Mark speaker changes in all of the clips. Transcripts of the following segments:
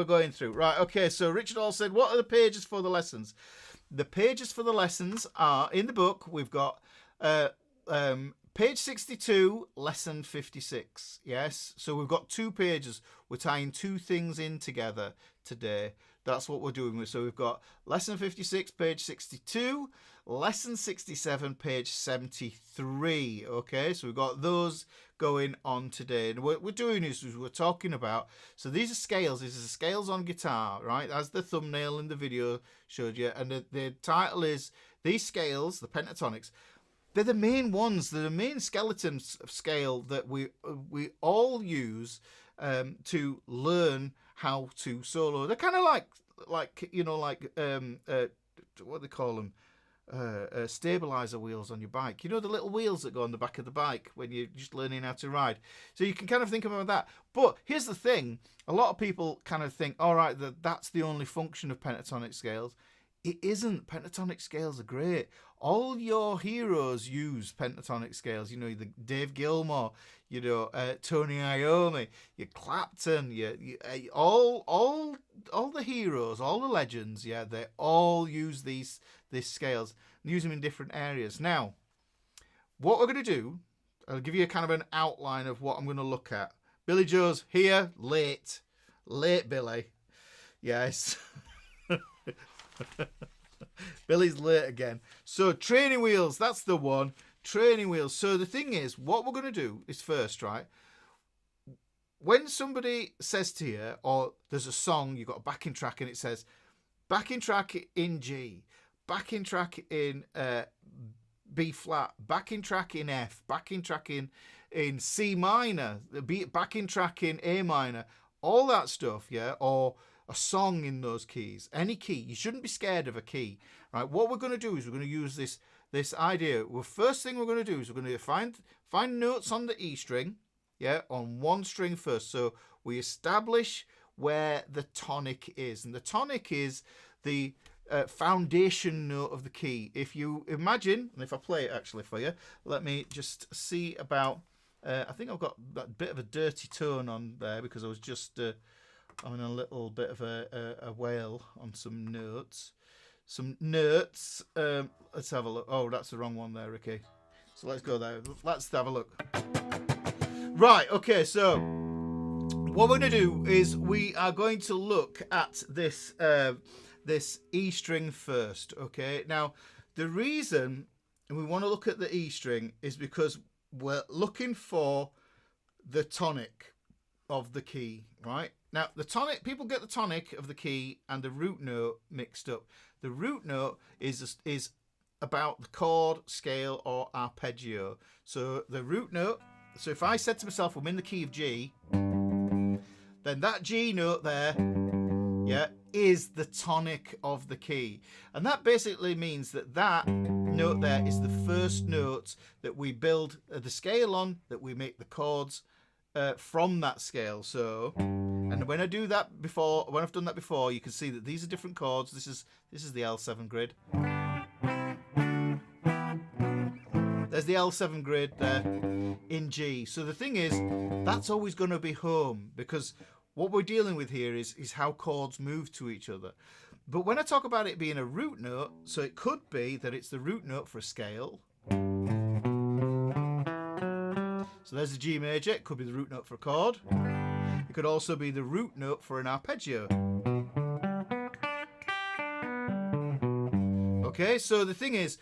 Speaker 1: we're going through. Right, okay, so Richard Hall said, what are the pages for the lessons? The pages for the lessons are, in the book, we've got page 62, lesson 56. Yes, so we've got 2 pages. We're tying 2 things in together today. That's what we're doing. So we've got lesson 56, page 62, lesson 67, page 73. Okay, so we've got those going on today. And what we're doing is we're talking about, so these are scales. These are scales on guitar, right? As the thumbnail in the video showed you. And the title is, these scales, the pentatonics, they're the main ones. They're the main skeletons of scale that we all use to learn how to solo. They're kind of like you know, like what they call them, stabilizer wheels on your bike. You know, the little wheels that go on the back of the bike when you're just learning how to ride. So you can kind of think about that. But here's the thing: a lot of people kind of think, all right, that's the only function of pentatonic scales. It isn't. Pentatonic scales are great. All your heroes use pentatonic scales. You know, the Dave Gilmour, you know, Tony Iommi, your Clapton, all the heroes, all the legends. Yeah, they all use these scales and use them in different areas. Now, what we're going to do, I'll give you a kind of an outline of what I'm going to look at. Billy Joe's here, late Billy. Yes. Billy's late again. So training wheels, that's the one. Training wheels. So the thing is, what we're going to do is first, right, when somebody says to you, or there's a song, you've got a backing track and it says backing track in G, backing track in B flat, backing track in F, backing track in C minor, backing track in A minor, all that stuff, yeah, or a song in those keys, any key. You shouldn't be scared of a key, right? What we're going to do is we're going to use this idea. Well, first thing we're going to do is we're going to find notes on the E string, yeah, on one string first. So we establish where the tonic is, and the tonic is the foundation note of the key. If you imagine, and if I play it actually for you, let me just see about. I think I've got that bit of a dirty tone on there because I was just. I'm in a little bit of a wail on some notes. Let's have a look. Oh, that's the wrong one there, Ricky. So let's go there. Let's have a look. Right, okay, so what we're going to do is we are going to look at this E string first, okay? Now, the reason we want to look at the E string is because we're looking for the tonic of the key, right? Now, the tonic, people get the tonic of the key and the root note mixed up. The root note is about the chord, scale, or arpeggio. So the root note, so if I said to myself, I'm in the key of G, then that G note there, yeah, is the tonic of the key. And that basically means that note there is the first note that we build the scale on, that we make the chords from that scale. So, and when I do that before, when I've done that before, you can see that these are different chords. This is the L7 grid. There's the L7 grid there in G. So the thing is, that's always going to be home, because what we're dealing with here is how chords move to each other. But when I talk about it being a root note, so it could be that it's the root note for a scale. So there's the G major. It could be the root note for a chord. It could also be the root note for an arpeggio. Okay, so the thing is,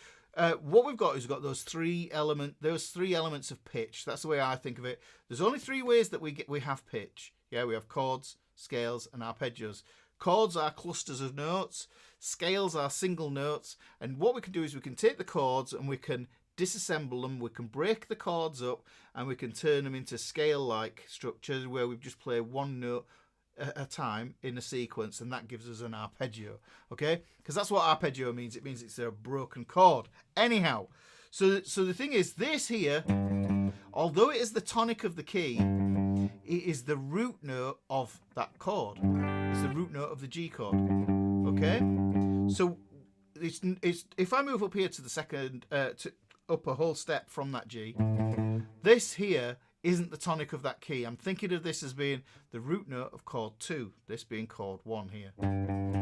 Speaker 1: what we've got is we've got those three elements of pitch. That's the way I think of it. There's only 3 ways that we have pitch. Yeah, we have chords, scales, and arpeggios. Chords are clusters of notes. Scales are single notes. And what we can do is we can take the chords and we can disassemble them, we can break the chords up, and we can turn them into scale-like structures where we just play one note at a time in a sequence, and that gives us an arpeggio. Okay, because that's what arpeggio means. It means it's a broken chord. Anyhow, so the thing is, this here, although it is the tonic of the key, it is the root note of that chord. It's the root note of the G chord. Okay, so it's if I move up here to the second up a whole step from that G, this here isn't the tonic of that key. I'm thinking of this as being the root note of chord 2, this being chord 1 here.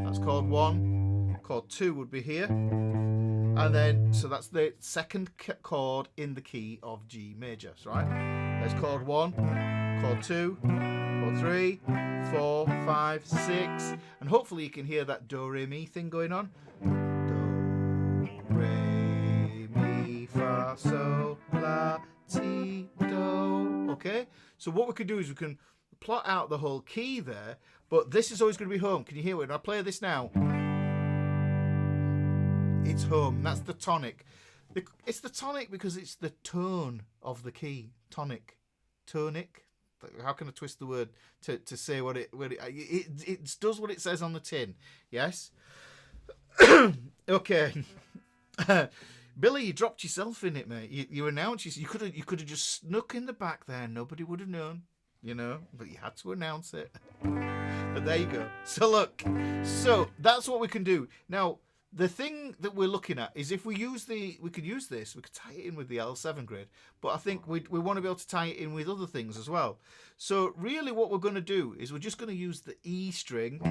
Speaker 1: That's chord 1, chord 2 would be here, and then, so that's the second chord in the key of G major, right? There's chord 1, chord 2, chord 3, 4, 5, 6, and hopefully you can hear that do, re, mi thing going on. Do, re, mi, fa, sol, la, ti, do. Okay, so what we could do is we can plot out the whole key there, but this is always going to be home. Can you hear it? When I play this now, it's home. That's the tonic. It's the tonic because it's the tone of the key. Tonic, tonic. How can I twist the word to say what it does what it says on the tin? Yes. Okay. Billy, you dropped yourself in it, mate. You announced you could have just snuck in the back there. Nobody would have known, you know. But you had to announce it. But there you go. So look, so that's what we can do now. The thing that we're looking at is if we could use this, we could tie it in with the L7 grid, but I think we want to be able to tie it in with other things as well. So really what we're going to do is we're just going to use the E string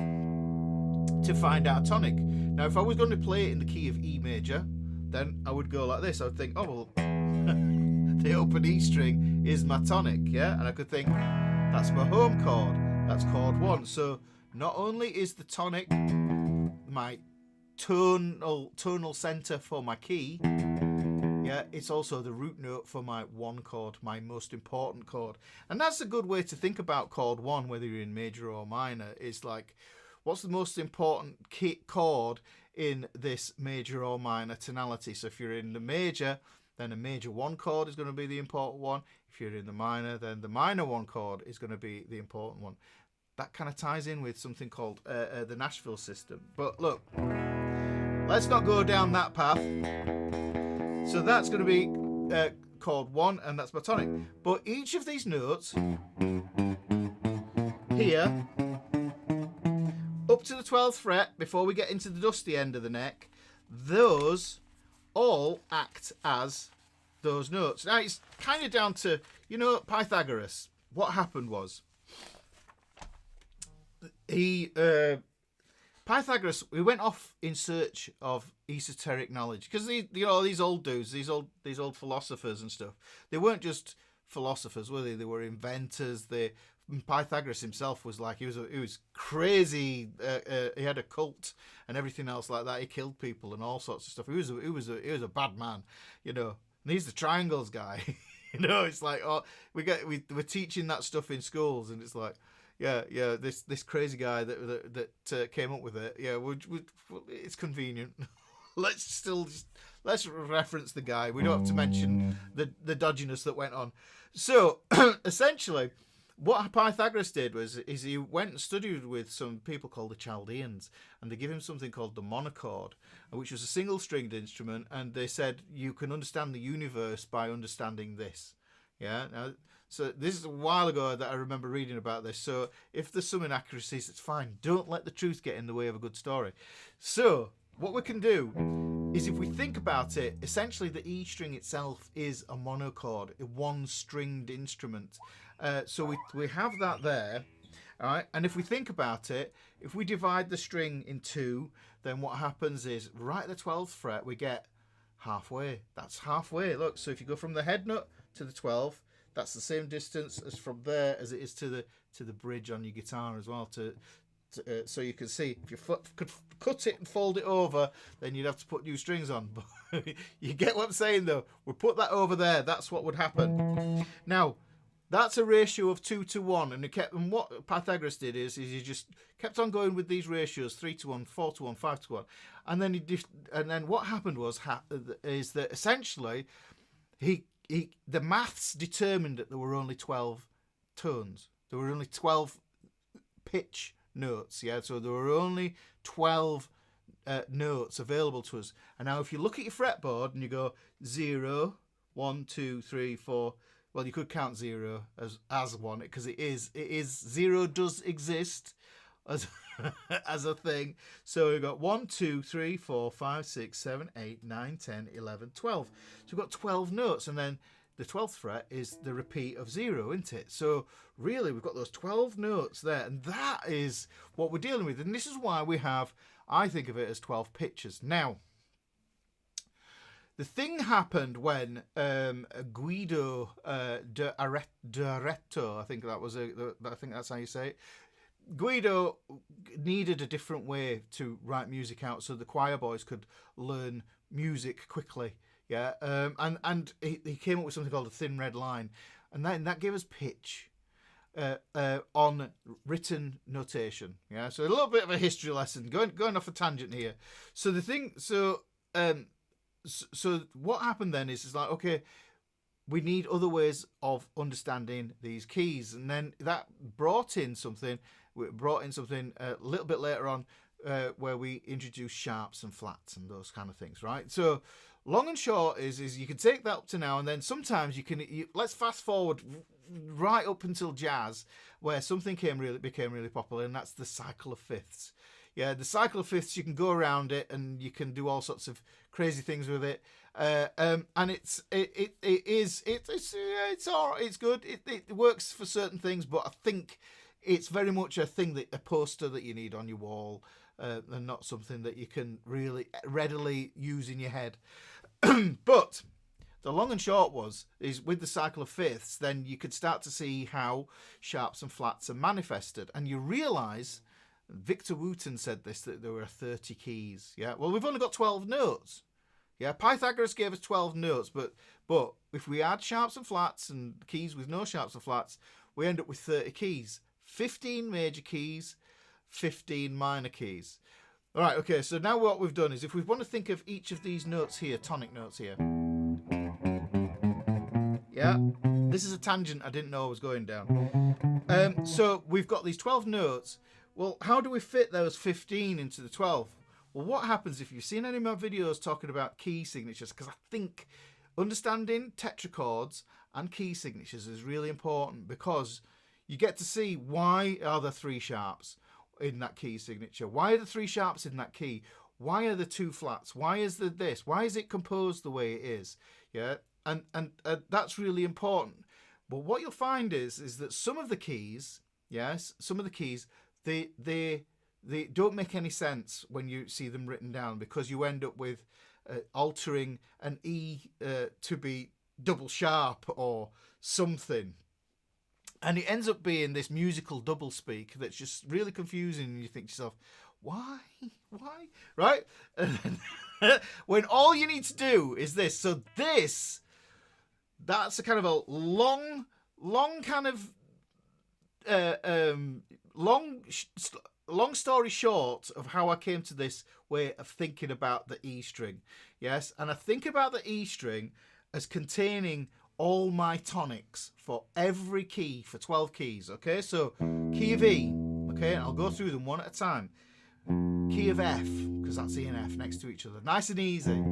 Speaker 1: to find our tonic. Now if I was going to play it in the key of E major, then I would go like this. I would think, oh well, the open E string is my tonic, yeah? And I could think, that's my home chord, that's chord 1. So not only is the tonic my tonal center for my key, yeah, it's also the root note for my 1 chord, my most important chord. And that's a good way to think about chord 1, whether you're in major or minor. It's like, what's the most important chord in this major or minor tonality? So if you're in the major, then a major 1 chord is going to be the important one. If you're in the minor, then the minor 1 chord is going to be the important one. That kind of ties in with something called the Nashville system. But look, let's not go down that path. So that's going to be chord 1, and that's my tonic. But each of these notes here, up to the 12th fret, before we get into the dusty end of the neck, those all act as those notes. Now it's kind of down to, you know, Pythagoras. What happened was, Pythagoras, we went off in search of esoteric knowledge because these old dudes, these old philosophers and stuff, they weren't just philosophers, were they? They were inventors. Pythagoras himself was like, he was crazy. He had a cult and everything else like that. He killed people and all sorts of stuff. He was a bad man, you know. And he's the triangles guy. You know, it's like, oh, we're teaching that stuff in schools, and it's like, yeah, this crazy guy that came up with it. Yeah, it's convenient. Let's reference the guy. We don't have to mention the dodginess that went on. So essentially, what Pythagoras did is he went and studied with some people called the Chaldeans, and they give him something called the monochord, which was a single-stringed instrument, and they said you can understand the universe by understanding this. Yeah. Now, so this is a while ago that I remember reading about this. So if there's some inaccuracies, it's fine. Don't let the truth get in the way of a good story. So what we can do is, if we think about it, essentially the E string itself is a monochord, a one-stringed instrument. So we have that there. All right. And if we think about it, if we divide the string in 2, then what happens is right at the 12th fret, we get halfway. That's halfway. Look, so if you go from the head nut to the 12th, that's the same distance as from there as it is to the bridge on your guitar as well. So you can see, if you could cut it and fold it over, then you'd have to put new strings on. But you get what I'm saying, though. We'll put that over there. That's what would happen. Now, that's a ratio of 2 to 1, and what Pythagoras did is he just kept on going with these ratios: 3 to 1, 4 to 1, 5 to 1, and then what happened is that essentially the maths determined that there were only 12 tones. There were only 12 pitch notes. Yeah, so there were only 12 notes available to us. And now, if you look at your fretboard and you go 0, 1, 2, 3, 4. Well, you could count 0 as one, because it is 0 does exist as as a thing. So we've got 1, 2, 3, 4, 5, 6, 7, 8, 9, 10, 11, 12. So we've got 12 notes, and then the 12th fret is the repeat of 0, isn't it? So really, we've got those 12 notes there, and that is what we're dealing with. And this is why we have, I think of it as 12 pitches. Now, the thing happened when Guido d'Areto, I think that's how you say it. Guido needed a different way to write music out so the choir boys could learn music quickly. Yeah, and he came up with something called a thin red line, and that gave us pitch on written notation. Yeah, so a little bit of a history lesson, going off a tangent here. So the thing, so what happened then is like, okay, we need other ways of understanding these keys, and then that brought in something. We brought in something a little bit later on where we introduced sharps and flats and those kind of things, right? So long and short is you can take that up to now, and then sometimes let's fast forward right up until jazz, where something became really popular, and that's the cycle of fifths. Yeah, the cycle of fifths, you can go around it and you can do all sorts of crazy things with it. And it's all right, it's good. It works for certain things, but I think it's very much a poster that you need on your wall, and not something that you can really readily use in your head. But the long and short is with the cycle of fifths, then you could start to see how sharps and flats are manifested, and you realise, Victor Wooten said this, that there were 30 keys. Yeah, well, we've only got 12 notes. Yeah, Pythagoras gave us 12 notes, but if we add sharps and flats and keys with no sharps and flats, we end up with 30 keys. 15 major keys, 15 minor keys. All right, okay, so now what we've done is, if we want to think of each of these notes here, tonic notes here. Yeah, this is a tangent I didn't know I was going down. So we've got these 12 notes. Well, how do we fit those 15 into the 12? Well, what happens if you've seen any of my videos talking about key signatures? Because I think understanding tetrachords and key signatures is really important, because you get to see why are there 3 sharps in that key signature? Why are the 3 sharps in that key? Why are there 2 flats? Why is there this? Why is it composed the way it is? Yeah, and that's really important. But what you'll find is that some of the keys, they don't make any sense when you see them written down, because you end up with altering an E to be double sharp or something. And it ends up being this musical doublespeak that's just really confusing, and you think to yourself, why? Right? When all you need to do is this. So that's a kind of a long kind of long story short of how I came to this way of thinking about the E string. Yes, and I think about the E string as containing all my tonics for every key, for 12 keys. Okay, so key of E. Okay, and I'll go through them one at a time. Key of F, because that's E and F next to each other. Nice and easy.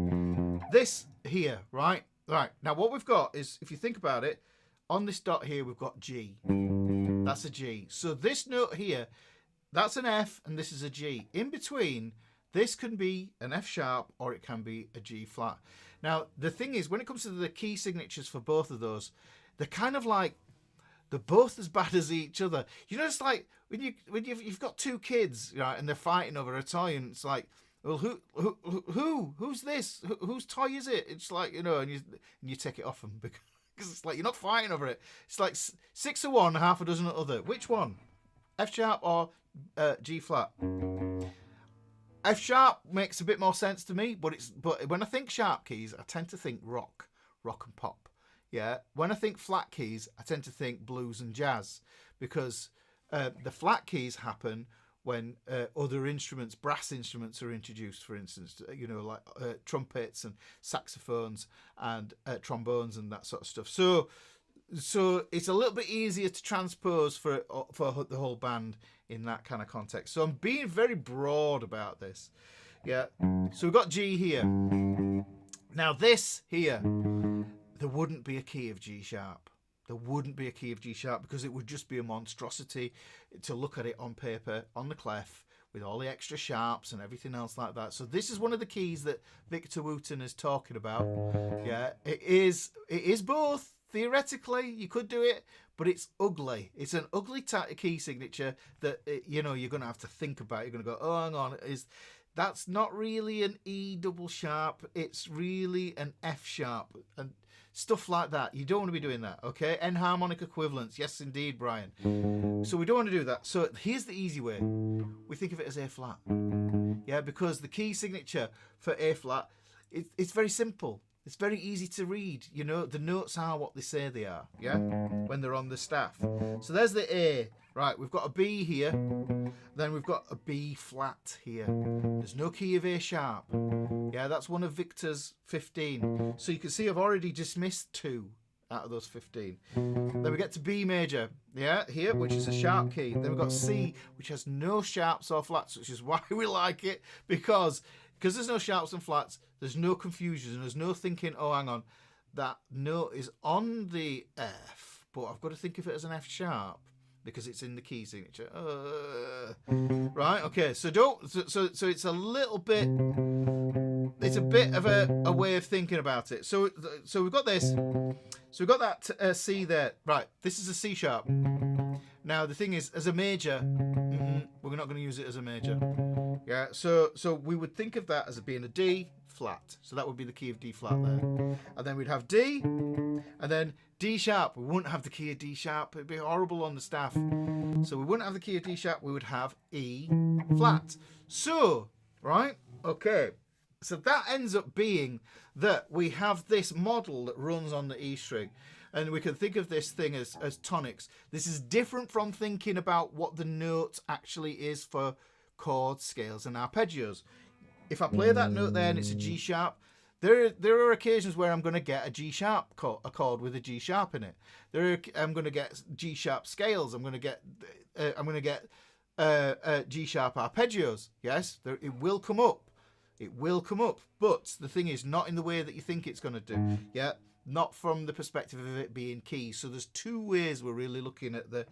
Speaker 1: This here, right? Right, now what we've got is, if you think about it, on this dot here we've got G. That's a G. So this note here, that's an F, and this is a G. In between, this can be an F sharp or it can be a G flat. Now, the thing is, when it comes to the key signatures for both of those, they're kind of like, they're both as bad as each other. You know, it's like when you've got 2 kids, right, and they're fighting over a toy, and it's like, well, who's this? Whose toy is it? It's like, you know, and you take it off them, because it's like you're not fighting over it. It's like 6 of one, half a dozen of other. Which one? F sharp or G flat? F sharp makes a bit more sense to me, but when I think sharp keys, I tend to think rock and pop. Yeah. When I think flat keys, I tend to think blues and jazz, because the flat keys happen when other instruments, brass instruments, are introduced. For instance, you know, like trumpets and saxophones and trombones and that sort of stuff. So it's a little bit easier to transpose for the whole band in that kind of context. So I'm being very broad about this. Yeah. So we've got G here. Now this here, there wouldn't be a key of G sharp. There wouldn't be a key of G sharp, because it would just be a monstrosity to look at it on paper, on the clef, with all the extra sharps and everything else like that. So this is one of the keys that Victor Wooten is talking about. Yeah, it is both. theoretically you could do it, but it's ugly. It's an ugly key signature that you know, you're going to have to think about. You're going to go, oh, hang on, that's not really an E double sharp. It's really an F sharp and stuff like that. You don't want to be doing that, okay? Enharmonic equivalents. Yes, indeed, Brian. So we don't want to do that. So here's the easy way. We think of it as A flat. Yeah, because the key signature for A flat, it's very simple. It's very easy to read. You know, the notes are what they say they are, yeah, when they're on the staff. So there's the A. Right, we've got a B here. Then we've got a B flat here. There's no key of A sharp. Yeah, that's one of Victor's 15. So you can see I've already dismissed 2 out of those 15. Then we get to B major, yeah, here, which is a sharp key. Then we've got C, which has no sharps or flats, which is why we like it, because there's no sharps and flats, there's no confusion, and there's no thinking, oh, hang on, that note is on the F, but I've got to think of it as an F sharp because it's in the key signature. Right, okay, so it's a little bit, it's a bit of a way of thinking about it. So we've got this. So we've got that C there. Right, this is a C sharp. Now the thing is, as a major, we're not going to use it as a major. Yeah, so we would think of that as being a D flat. So that would be the key of D flat there. And then we'd have D, and then D sharp. We wouldn't have the key of D sharp. It'd be horrible on the staff. So we wouldn't have the key of D sharp. We would have E flat. So, right, okay. So that ends up being that we have this model that runs on the E string. And we can think of this thing as tonics. This is different from thinking about what the note actually is for chords, scales, and arpeggios. If I play that note there and it's a G sharp, there are occasions where I'm going to get a G sharp chord with a G sharp in it. I'm going to get G sharp scales. I'm going to get G sharp arpeggios. Yes, it will come up. It will come up, but the thing is, not in the way that you think it's going to do. Yeah, not from the perspective of it being keys. So there's 2 ways we're really looking at the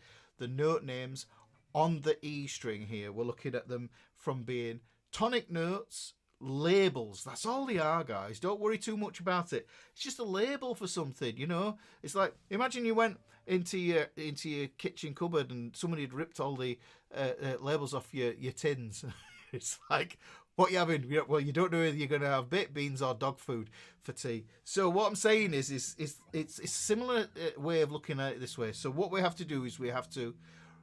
Speaker 1: note names on the E string here. We're looking at them from being tonic notes, labels. That's all they are, guys. Don't worry too much about it. It's just a label for something, you know. It's like, imagine you went into your kitchen cupboard and somebody had ripped all the labels off your tins. It's like, what you having? Well, you don't know whether you're going to have baked beans or dog food for tea. So what I'm saying is it's a similar way of looking at it this way. So what we have to do is we have to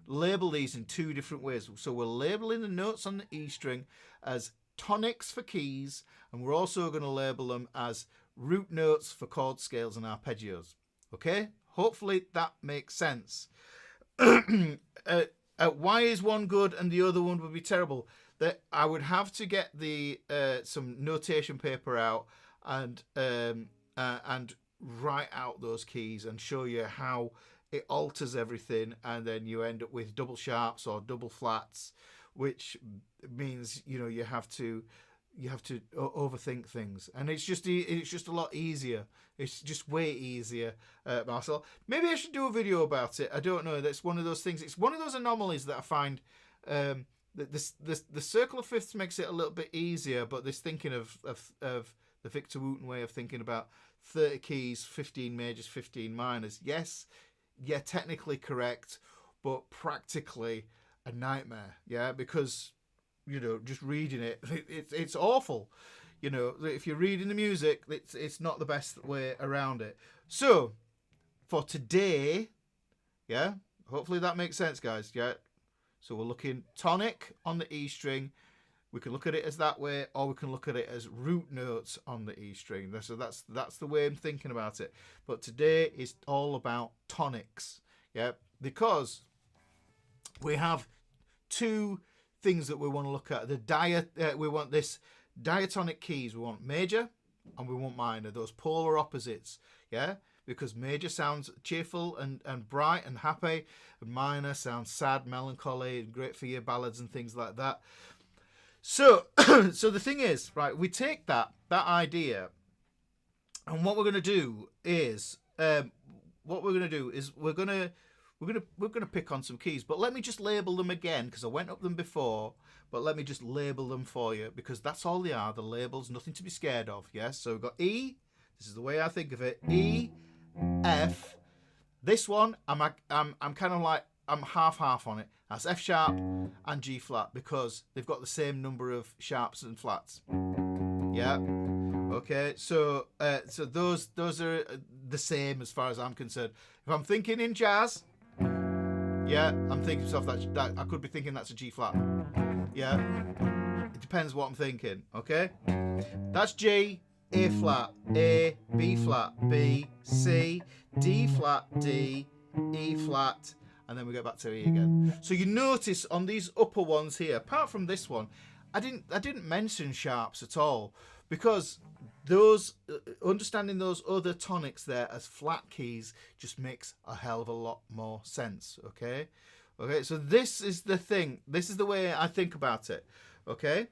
Speaker 1: label these in 2 different ways. So we're labeling the notes on the E string as tonics for keys, and we're also going to label them as root notes for chord scales and arpeggios. Okay? Hopefully that makes sense. Why is one good and the other one would be terrible? That I would have to get the some notation paper out and write out those keys and show you how it alters everything, and then you end up with double sharps or double flats, which means, you know, you have to overthink things, and it's just a lot easier. It's just way easier, Marcel. Maybe I should do a video about it. I don't know. That's one of those things. It's one of those anomalies that I find. The circle of fifths makes it a little bit easier, but this thinking of the Victor Wooten way of thinking about 30 keys, 15 majors, 15 minors. Yes, yeah, technically correct, but practically a nightmare. Yeah, because, you know, just reading it's awful. You know, if you're reading the music, it's not the best way around it. So for today, yeah, hopefully that makes sense, guys. Yeah. So we're looking tonic on the E string. We can look at it as that way, or we can look at it as root notes on the E string. So that's the way I'm thinking about it. But today is all about tonics, yeah, because we have 2 things that we want to look at. We want this diatonic keys. We want major and we want minor. Those polar opposites, yeah. Because major sounds cheerful and bright and happy, and minor sounds sad, melancholy, and great for your ballads and things like that. So, so the thing is, right, we take that idea, and what we're going to do is, we're going to pick on some keys. But let me just label them again, because I went up them before. But let me just label them for you, because that's all they are. The labels, nothing to be scared of. Yes. So we've got E. This is the way I think of it. E. F. This one, I'm kind of like, I'm half on it. That's F sharp and G flat because they've got the same number of sharps and flats. Yeah. Okay. So those are the same as far as I'm concerned. If I'm thinking in jazz, yeah, I'm thinking to myself that I could be thinking that's a G flat. Yeah. It depends what I'm thinking. Okay. That's G, A flat, A, B flat, B, C, D flat, D, E flat, and then we go back to E again. So you notice on these upper ones here, apart from this one, I didn't mention sharps at all because those understanding those other tonics there as flat keys just makes a hell of a lot more sense. Okay, so this is the thing. This is the way I think about it. Okay.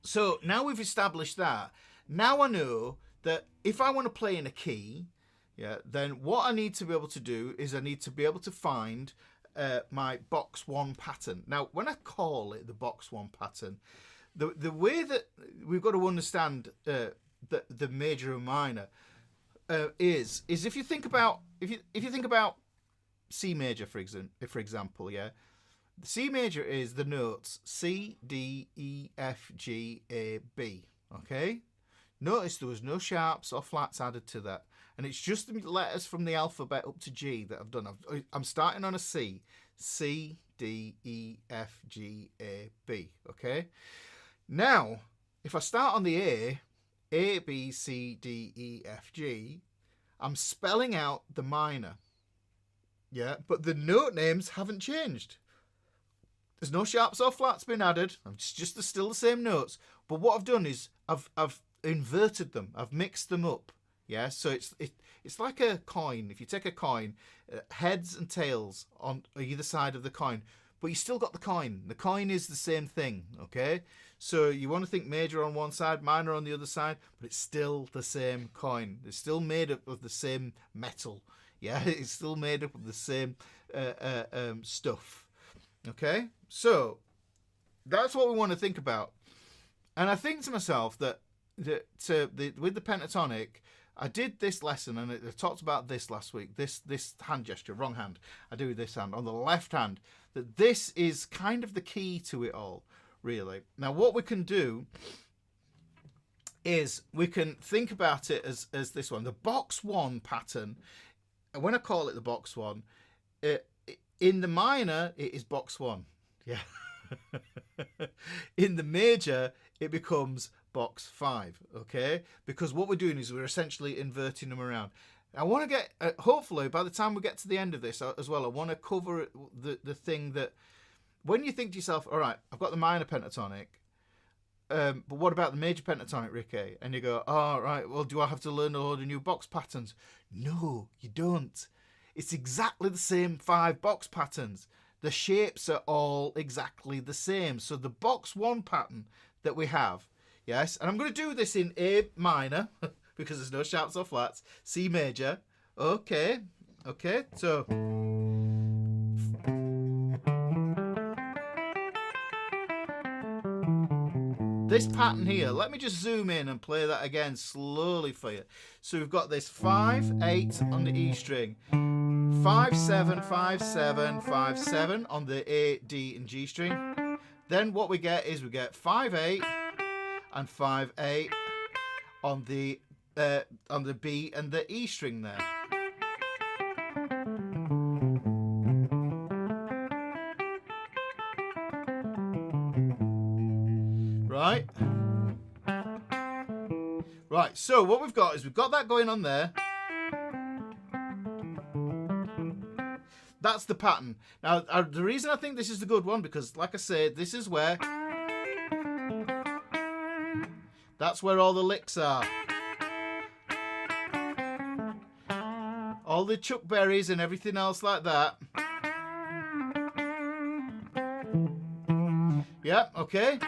Speaker 1: So now we've established that. Now I know that if I want to play in a key, yeah, then what I need to be able to do is I need to be able to find my box one pattern. Now, when I call it the box one pattern, the way that we've got to understand the major and minor is if you think about C major, for example, yeah. The C major is the notes C, D, E, F, G, A, B. Okay? Notice there was no sharps or flats added to that. And it's just the letters from the alphabet up to G that I've done. I'm starting on a C. C, D, E, F, G, A, B. Okay? Now, if I start on the A, B, C, D, E, F, G, I'm spelling out the minor. Yeah? But the note names haven't changed. There's no sharps or flats been added. It's just still the same notes. But what I've done is I've inverted them. I've mixed them up. Yeah. So it's like a coin. If you take a coin, heads and tails on either side of the coin, but you still got the coin. The coin is the same thing. Okay. So you want to think major on one side, minor on the other side, but it's still the same coin. It's still made up of the same metal. Yeah. It's still made up of the same stuff. Okay, so that's what we want to think about. And I think to myself that with the pentatonic, I did this lesson and I talked about this last week, this hand gesture, wrong hand. I do this hand on the left hand, that this is kind of the key to it all, really. Now, what we can do is we can think about it as this one. The box one pattern, when I call it the box one, in the minor, it is box one. Yeah. In the major, it becomes box 5. Okay. Because what we're doing is we're essentially inverting them around. I want to get, hopefully, by the time we get to the end of this as well, I want to cover the thing that when you think to yourself, all right, I've got the minor pentatonic, but what about the major pentatonic, Ricky? And you go, oh, right, well, do I have to learn a load of new box patterns? No, you don't. It's exactly the same 5 box patterns. The shapes are all exactly the same. So the box 1 pattern that we have, yes, and I'm going to do this in A minor because there's no sharps or flats. C major. Okay, so this pattern here, let me just zoom in and play that again slowly for you. So we've got this 5, 8 on the E string, 5, 7, 5, 7, 5, 7 on the A, D and G string. Then what we get is we get 5, 8 and 5, 8 on the B and the E string there. Right, so what we've got is we've got that going on there. That's the pattern. Now, the reason I think this is the good one, because like I said, this is where, that's where all the licks are. All the chuck berries and everything else like that. Yeah, okay.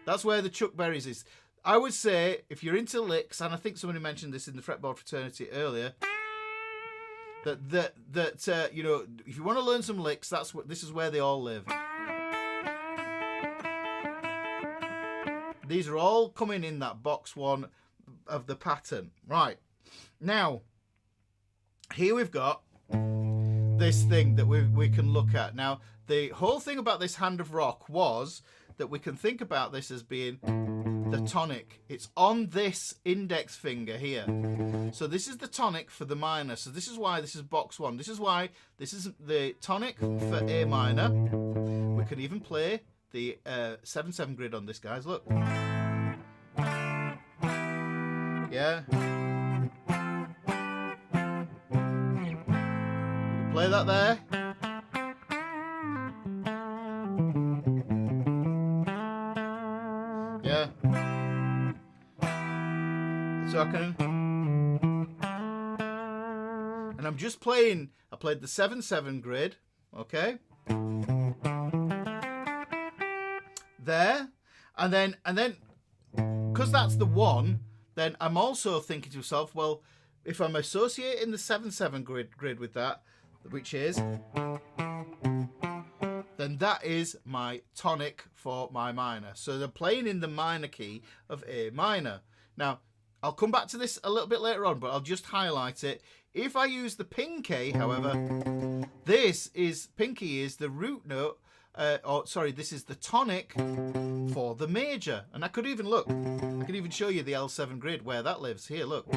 Speaker 1: That's where the chuck berries is. I would say, if you're into licks, and I think somebody mentioned this in the fretboard fraternity earlier, that you know, if you want to learn some licks, this is where they all live. These are all coming in that box 1 of the pattern. Right. Now, here we've got this thing that we can look at. Now, the whole thing about this hand of rock was that we can think about this as being the tonic. It's on this index finger here. So this is the tonic for the minor. So this is why this is box 1. This is why this is the tonic for A minor. We could even play the 7/7 grid on this, guys. Look. Yeah. Play that there. Yeah. So I can... And I'm just playing... I played the 7/7 grid. Okay. There. And then... Because that's the 1, then I'm also thinking to myself, well, if I'm associating the 7/7 grid with that, which is, then that is my tonic for my minor. So they're playing in the minor key of A minor. Now, I'll come back to this a little bit later on, but I'll just highlight it. If I use the pinky, however, pinky is the root note, this is the tonic for the major. And I could even look, I could even show you the L7 grid where that lives. Here, look.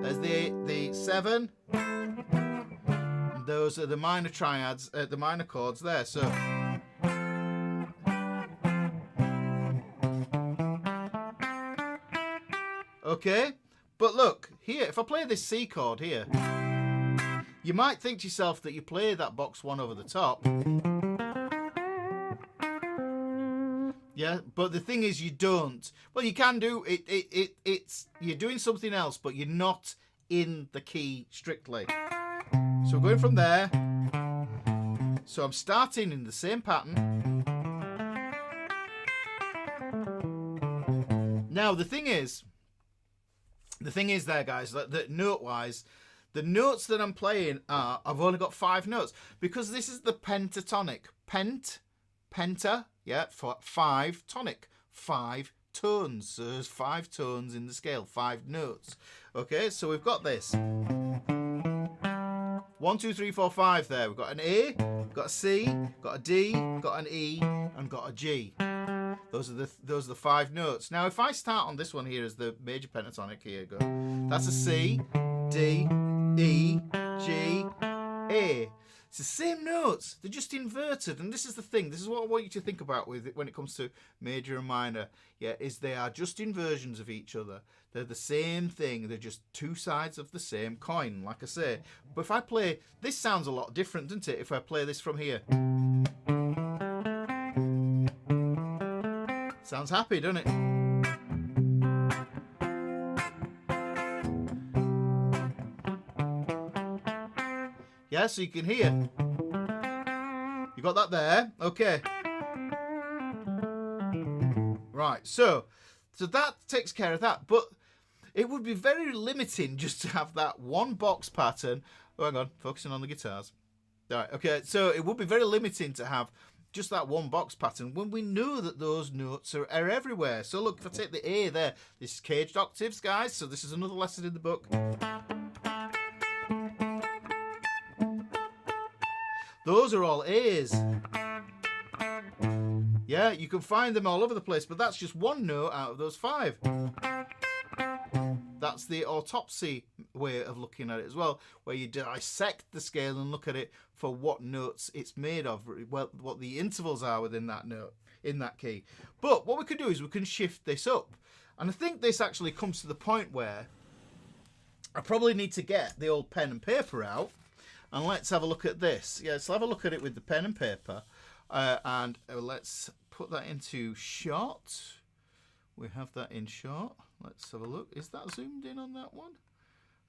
Speaker 1: There's the 7. Those are the minor triads, the minor chords there. So okay, but look here. If I play this C chord here, you might think to yourself that you play that box 1 over the top. Yeah, but the thing is, you don't. Well, you can do it. It's you're doing something else, but you're not in the key strictly. So we're going from there. So I'm starting in the same pattern. Now the thing is there, guys, that note-wise, the notes that I'm playing are, I've only got 5 notes because this is the pentatonic. Penta, yeah, for 5, tonic, 5 tones. So there's 5 tones in the scale, 5 notes. Okay, so we've got this. 1, 2, 3, 4, 5 there. We've got an A, got a C, got a D, got an E, and got a G. Those are the 5 notes. Now, if I start on this one here as the major pentatonic, here you go. That's a C, D, E, G, A. It's the same notes. They're just inverted. And this is the thing. This is what I want you to think about with it when it comes to major and minor. Yeah, is they are just inversions of each other. They're the same thing. They're just 2 sides of the same coin, like I say. But if I play, this sounds a lot different, doesn't it? If I play this from here. Sounds happy, doesn't it? Yeah, so you can hear. You got that there? Okay. Right, so that takes care of that. But it would be very limiting just to have that one box pattern. Oh, hang on, focusing on the guitars. All right, okay, so it would be very limiting to have just that one box pattern when we know that those notes are everywhere. So look, if I take the A there, this is caged octaves, guys. So this is another lesson in the book. Those are all A's. Yeah, you can find them all over the place, but that's just one note out of those 5. That's the autopsy way of looking at it as well, where you dissect the scale and look at it for what notes it's made of, well, what the intervals are within that note, in that key. But what we could do is we can shift this up. And I think this actually comes to the point where I probably need to get the old pen and paper out. And let's have a look at this. Yeah, let's have a look at it with the pen and paper. And let's put that into shot. We have that in shot. Let's have a look. Is that zoomed in on that one?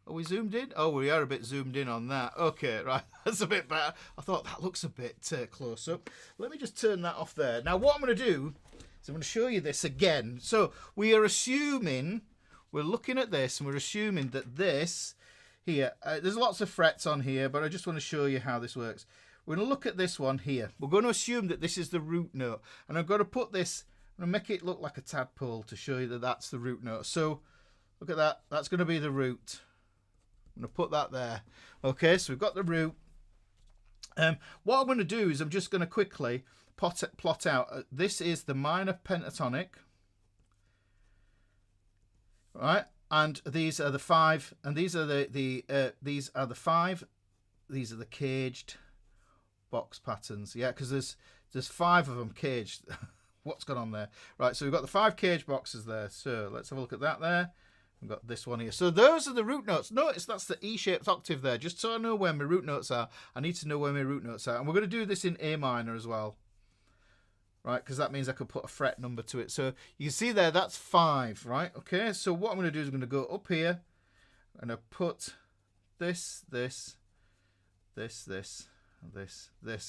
Speaker 1: Are we zoomed in? Oh, we are a bit zoomed in on that. Okay, right. That's a bit better. I thought that looks a bit close up. Let me just turn that off there. Now, what I'm going to do is I'm going to show you this again. So we are assuming, we're looking at this, and we're assuming that this here, there's lots of frets on here, but I just want to show you how this works. We're going to look at this one here. We're going to assume that this is the root note, and I'm going to put this, I'm going to make it look like a tadpole to show you that that's the root note. So look at that. That's going to be the root. I'm going to put that there. Okay, so we've got the root. What I'm going to do is I'm just going to quickly plot out. This is the minor pentatonic, right? And these are the 5, and these are these are the 5. These are the caged box patterns, yeah, because there's 5 of them caged. What's gone on there? Right, so we've got the 5 cage boxes there. So let's have a look at that there. We've got this one here. So those are the root notes. Notice that's the E-shaped octave there. Just so I know where my root notes are, I need to know where my root notes are. And we're going to do this in A minor as well. Right, because that means I could put a fret number to it. So you can see there, that's 5, right? Okay, so what I'm going to do is I'm going to go up here and I put this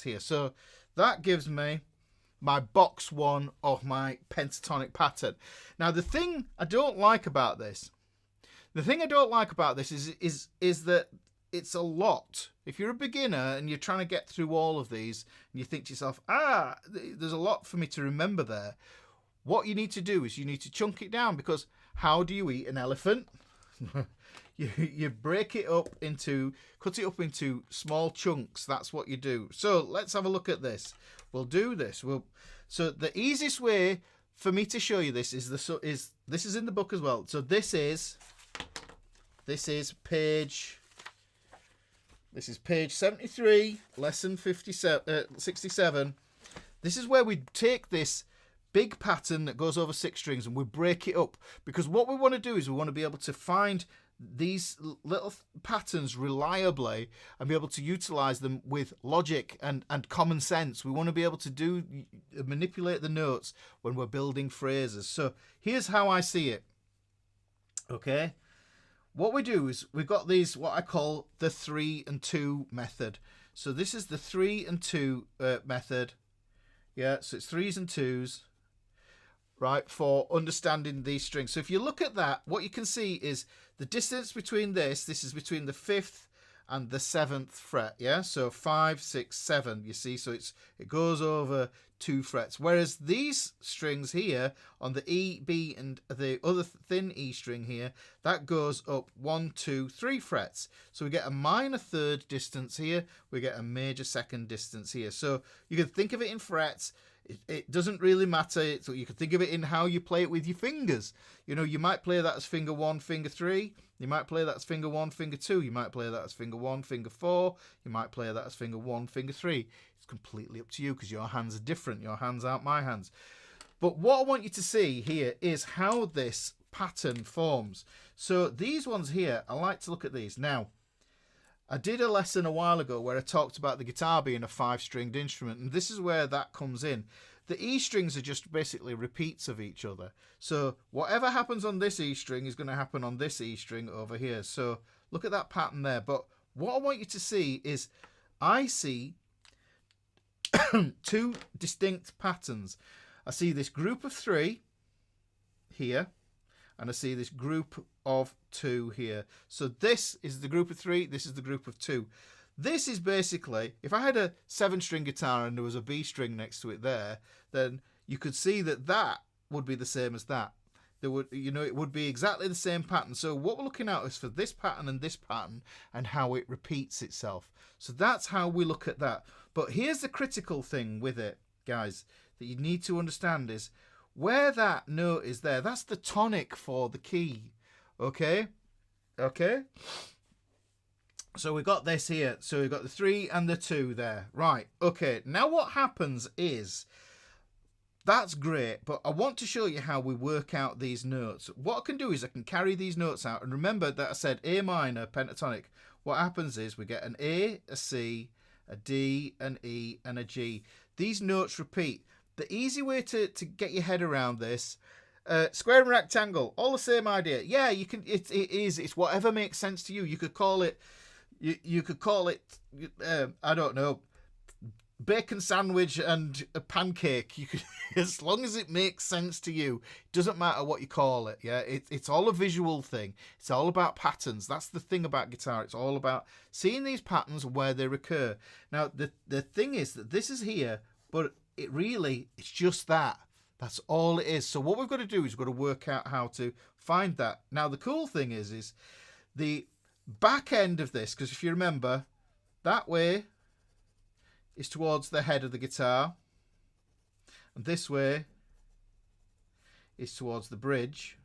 Speaker 1: here. So that gives me my box 1 of my pentatonic pattern. Now, the thing I don't like about this, is that it's a lot. If you're a beginner and you're trying to get through all of these and you think to yourself, there's a lot for me to remember there. What you need to do is you need to chunk it down, because how do you eat an elephant? You break it up into, cut it up into small chunks. That's what you do. So let's have a look at this. We'll do this. So the easiest way for me to show you this is this is in the book as well. So this is page 73, lesson 67. This is where we take this big pattern that goes over 6 strings and we break it up, because what we want to do is we want to be able to find these little patterns reliably and be able to utilize them with logic and common sense. We want to be able to manipulate the notes when we're building phrases. So here's how I see it. Okay, what we do is we've got these, what I call the 3 and 2 method. So this is the 3 and 2 method. Yeah, so it's 3s and 2s, right, for understanding these strings. So if you look at that, what you can see is the distance between this is between the 5th and the 7th fret, yeah? So 5, 6, 7, you see? So it goes over 2 frets. Whereas these strings here on the E, B, and the other thin E string here, that goes up 1, 2, 3 frets. So we get a minor 3rd distance here, we get a major 2nd distance here. So you can think of it in frets. It doesn't really matter. So you can think of it in how you play it with your fingers. You know, you might play that as finger 1, finger 3. You might play that as finger 1, finger 2. You might play that as finger 1, finger 4. You might play that as finger 1, finger 3. It's completely up to you, because your hands are different. Your hands aren't my hands. But what I want you to see here is how this pattern forms. So these ones here, I like to look at these. Now, I did a lesson a while ago where I talked about the guitar being a 5-stringed instrument, and this is where that comes in. The E strings are just basically repeats of each other. So whatever happens on this E string is going to happen on this E string over here. So look at that pattern there. But what I want you to see is I see 2 distinct patterns. I see this group of 3 here, and I see this group of 2 here. So this is the group of 3, this is the group of 2. This is basically, if I had a 7-string guitar and there was a B string next to it there, then you could see that that would be the same as that. There would, it would be exactly the same pattern. So what we're looking at is for this pattern and how it repeats itself. So that's how we look at that. But here's the critical thing with it, guys, that you need to understand is where that note is there, that's the tonic for the key. Okay? So we've got this here. So we've got the 3 and the 2 there. Right. Okay. Now what happens is, that's great, but I want to show you how we work out these notes. What I can do is I can carry these notes out. And remember that I said A minor, pentatonic. What happens is we get an A, a C, a D, an E, and a G. These notes repeat. The easy way to get your head around this, square and rectangle, all the same idea. Yeah, you can. It's whatever makes sense to you. You could call it. You could call it. I don't know, bacon sandwich and a pancake. You could, as long as it makes sense to you. It doesn't matter what you call it. Yeah, it's all a visual thing. It's all about patterns. That's the thing about guitar. It's all about seeing these patterns where they recur. Now the thing is that this is here, but it's just that. That's all it is. So what we've got to do is we've got to work out how to find that. Now the cool thing is the back end of this, because if you remember, that way is towards the head of the guitar, and this way is towards the bridge.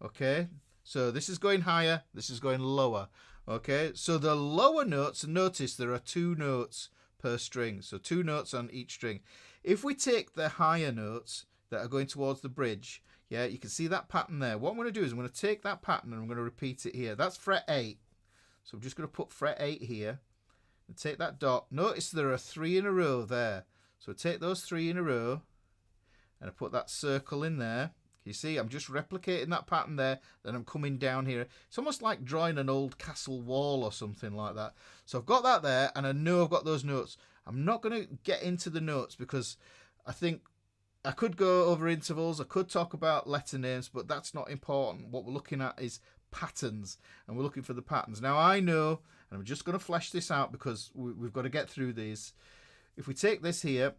Speaker 1: Okay, so this is going higher, this is going lower. Okay, so the lower notes, notice there are 2 notes per string, so 2 notes on each string. If we take the higher notes that are going towards the bridge, yeah, you can see that pattern there. What I'm going to do is I'm going to take that pattern and I'm going to repeat it here. That's fret 8. So I'm just going to put fret 8 here and take that dot. Notice there are 3 in a row there. So take those 3 in a row and I put that circle in there. You see, I'm just replicating that pattern there, then I'm coming down here. It's almost like drawing an old castle wall or something like that. So I've got that there, and I know I've got those notes. I'm not going to get into the notes because I think I could go over intervals, I could talk about letter names, but that's not important. What we're looking at is patterns, and we're looking for the patterns. Now I know, and I'm just going to flesh this out because we've got to get through these. If we take this here,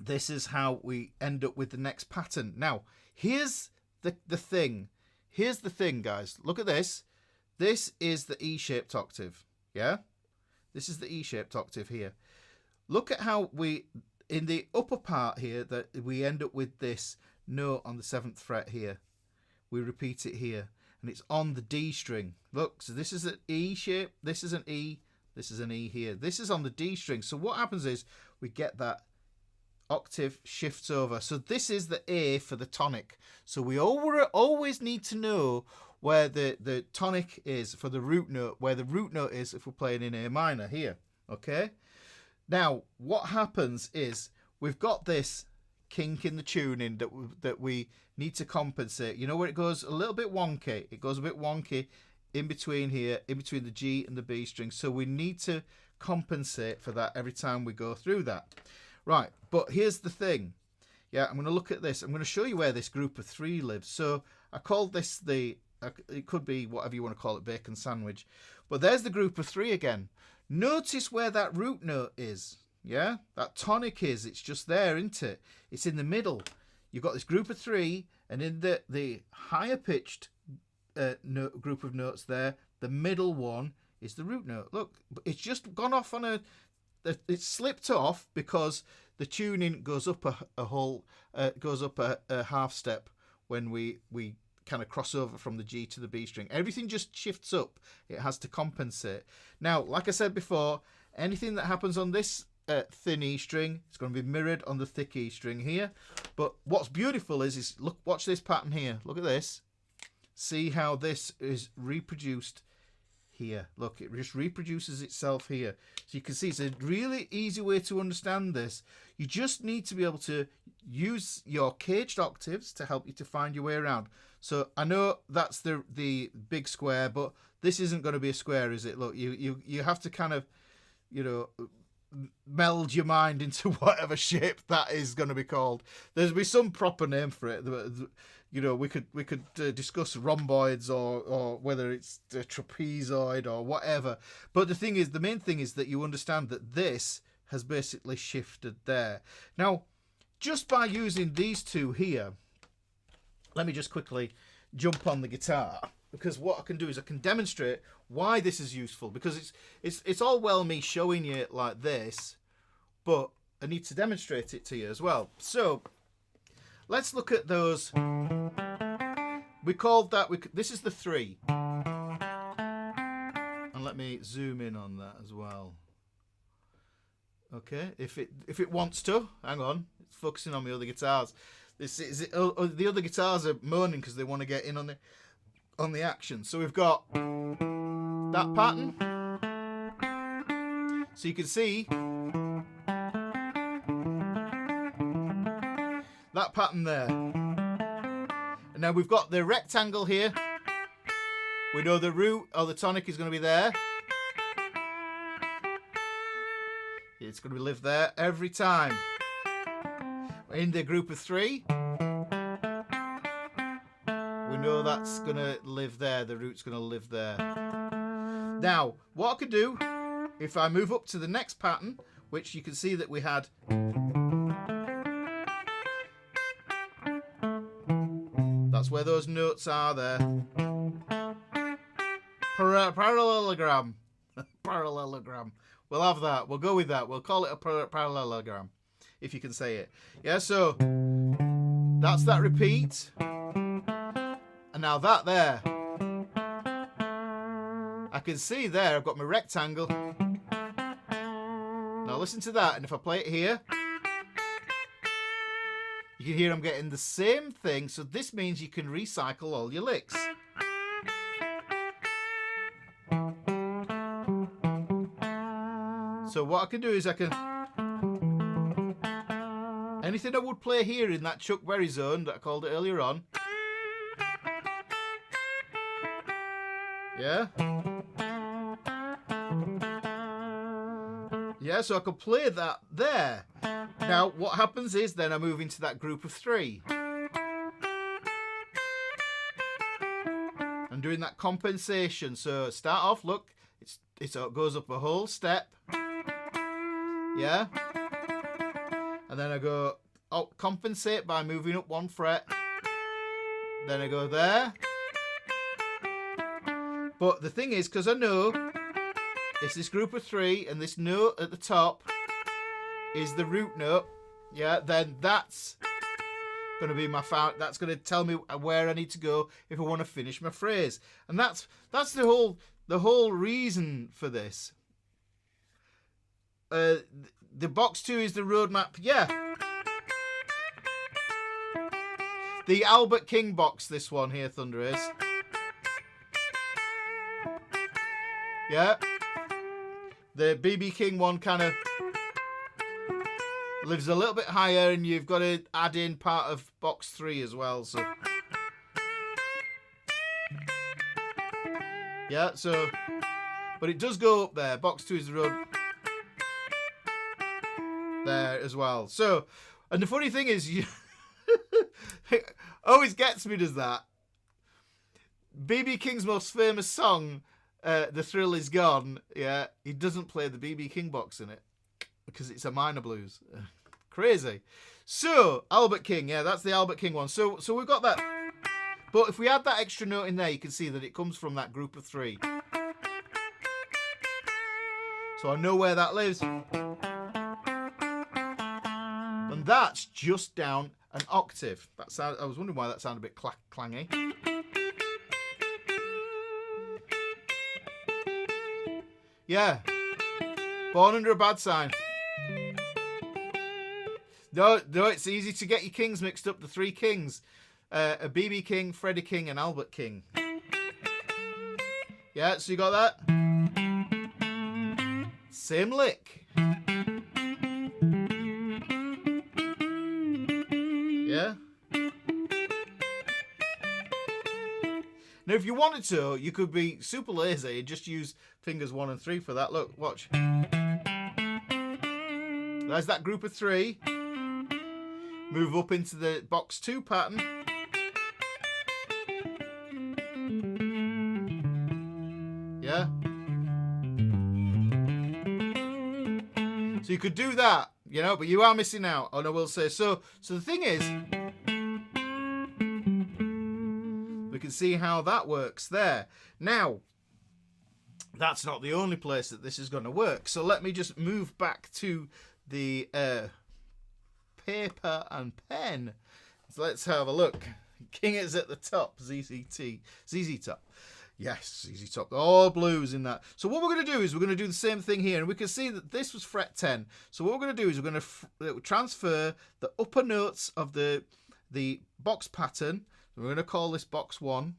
Speaker 1: this is how we end up with the next pattern. Now, here's the thing. Here's the thing, guys. Look at this. This is the E-shaped octave. Yeah? This is the E-shaped octave here. Look at how we, in the upper part here, that we end up with this note on the 7th fret here. We repeat it here. And it's on the D string. Look, so this is an E shape. This is an E. This is an E here. This is on the D string. So what happens is we get that octave shifts over. So this is the A for the tonic. So we always need to know where the tonic is for the root note, where the root note is if we're playing in A minor here. Okay? Now, what happens is we've got this kink in the tuning that we need to compensate. You know where it goes a little bit wonky? It goes a bit wonky in between here, in between the G and the B string. So we need to compensate for that every time we go through that. Right, but here's the thing. Yeah, I'm going to look at this. I'm going to show you where this group of 3 lives. So I called this it could be whatever you want to call it, bacon sandwich. But there's the group of 3 again. Notice where that root note is. Yeah, that tonic is. It's just there, isn't it? It's in the middle. You've got this group of 3, and in the higher pitched group of notes there, the middle one is the root note. Look, it's just gone off on it slipped off because the tuning goes up a half step when we kind of cross over from the G to the B string. Everything just shifts up. It has to compensate. Now, like I said before, anything that happens on this thin E string, it's going to be mirrored on the thick E string here. But what's beautiful is look, watch this pattern here. Look at this. See how this is reproduced here. Look, it just reproduces itself here. So you can see it's a really easy way to understand this. You just need to be able to use your caged octaves to help you to find your way around. So I know that's the big square, but this isn't going to be a square, is it? Look, you have to kind of, you know, meld your mind into whatever shape that is going to be called. There'll be some proper name for it. You know, we could discuss rhomboids or whether it's a trapezoid or whatever. But the main thing is that you understand that this has basically shifted there. Now, just by using these 2 here, let me just quickly jump on the guitar, because what I can do is I can demonstrate why this is useful, because it's all well me showing you it like this, but I need to demonstrate it to you as well. So let's look at those. We called that, this is the 3. And let me zoom in on that as well. Okay, if it wants to, hang on, it's focusing on the other guitars. The other guitars are moaning because they want to get in on the action. So we've got that pattern. So you can see that pattern there. And now we've got the rectangle here. We know the root or the tonic is going to be there. It's going to live there every time. In the group of 3, we know that's going to live there. The root's going to live there. Now, what I could do, if I move up to the next pattern, which you can see that we had. That's where those notes are there. Parallelogram. Parallelogram. We'll have that. We'll go with that. We'll call it a parallelogram, if you can say it. Yeah, so that's that repeat. And now that there. I can see there I've got my rectangle. Now listen to that, and if I play it here, you can hear I'm getting the same thing, so this means you can recycle all your licks. So what I can do is I can... anything I would play here in that Chuck Berry zone that I called it earlier on. Yeah? Yeah, so I can play that there. Now, what happens is then I move into that group of 3. I'm doing that compensation. So start off, look, it goes up a whole step. Yeah? And then I go compensate by moving up 1 fret. Then I go there. But the thing is, because I know it's this group of 3 and this note at the top is the root note, yeah, then that's going to be my that's going to tell me where I need to go if I want to finish my phrase. And that's the whole reason for this. The box 2 is the roadmap, yeah. The Albert King box, this one here, Thunder is. Yeah. The BB King one kind of lives a little bit higher, and you've got to add in part of box 3 as well. So yeah, so but it does go up there. Box 2 is the road there as well. So, and the funny thing is, you it always gets me, does that. BB King's most famous song, The Thrill Is Gone, yeah, he doesn't play the BB King box in it because it's a minor blues. Crazy. So, Albert King, yeah, that's the Albert King one. So we've got that. But if we add that extra note in there, you can see that it comes from that group of 3. So I know where that lives. And that's just down an octave. I was wondering why that sounded a bit clangy. Yeah. Born under a bad sign. No, it's easy to get your kings mixed up. The 3 kings. A BB King, Freddie King, and Albert King. Yeah, so you got that? Same lick. Yeah? Now, if you wanted to, you could be super lazy and just use fingers 1 and 3 for that. Look, watch. There's that group of 3. Move up into the box 2 pattern. Yeah? So you could do that, you know, but you are missing out. And I will say, so the thing is, we can see how that works there. Now, that's not the only place that this is going to work. So let me just move back to the paper and pen. So let's have a look. King is at the top. ZZ top. Yes, ZZ top. All blues in that. So what we're going to do is we're going to do the same thing here. And we can see that this was fret 10. So what we're going to do is we're going to transfer the upper notes of the box pattern. So we're going to call this box 1.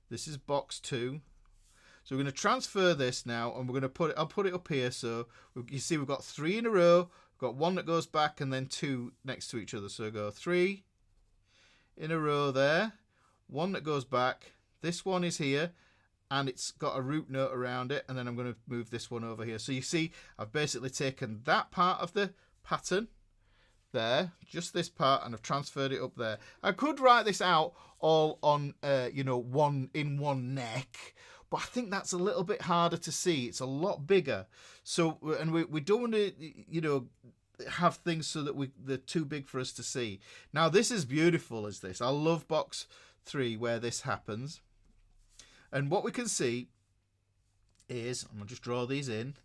Speaker 1: This is box 2. So we're going to transfer this now, and we're going to put it. I'll put it up here. So you see, we've got 3 in a row. We've got 1 that goes back, and then 2 next to each other. So go 3 in a row there. 1 that goes back. This one is here, and it's got a root note around it. And then I'm going to move this one over here. So you see, I've basically taken that part of the pattern there, just this part, and I've transferred it up there. I could write this out all on, one in one neck. But I think that's a little bit harder to see. It's a lot bigger. So, and we don't want to, have things so that they're too big for us to see. Now, this is beautiful, is this. I love box 3 where this happens. And what we can see is, I'm going to just draw these in.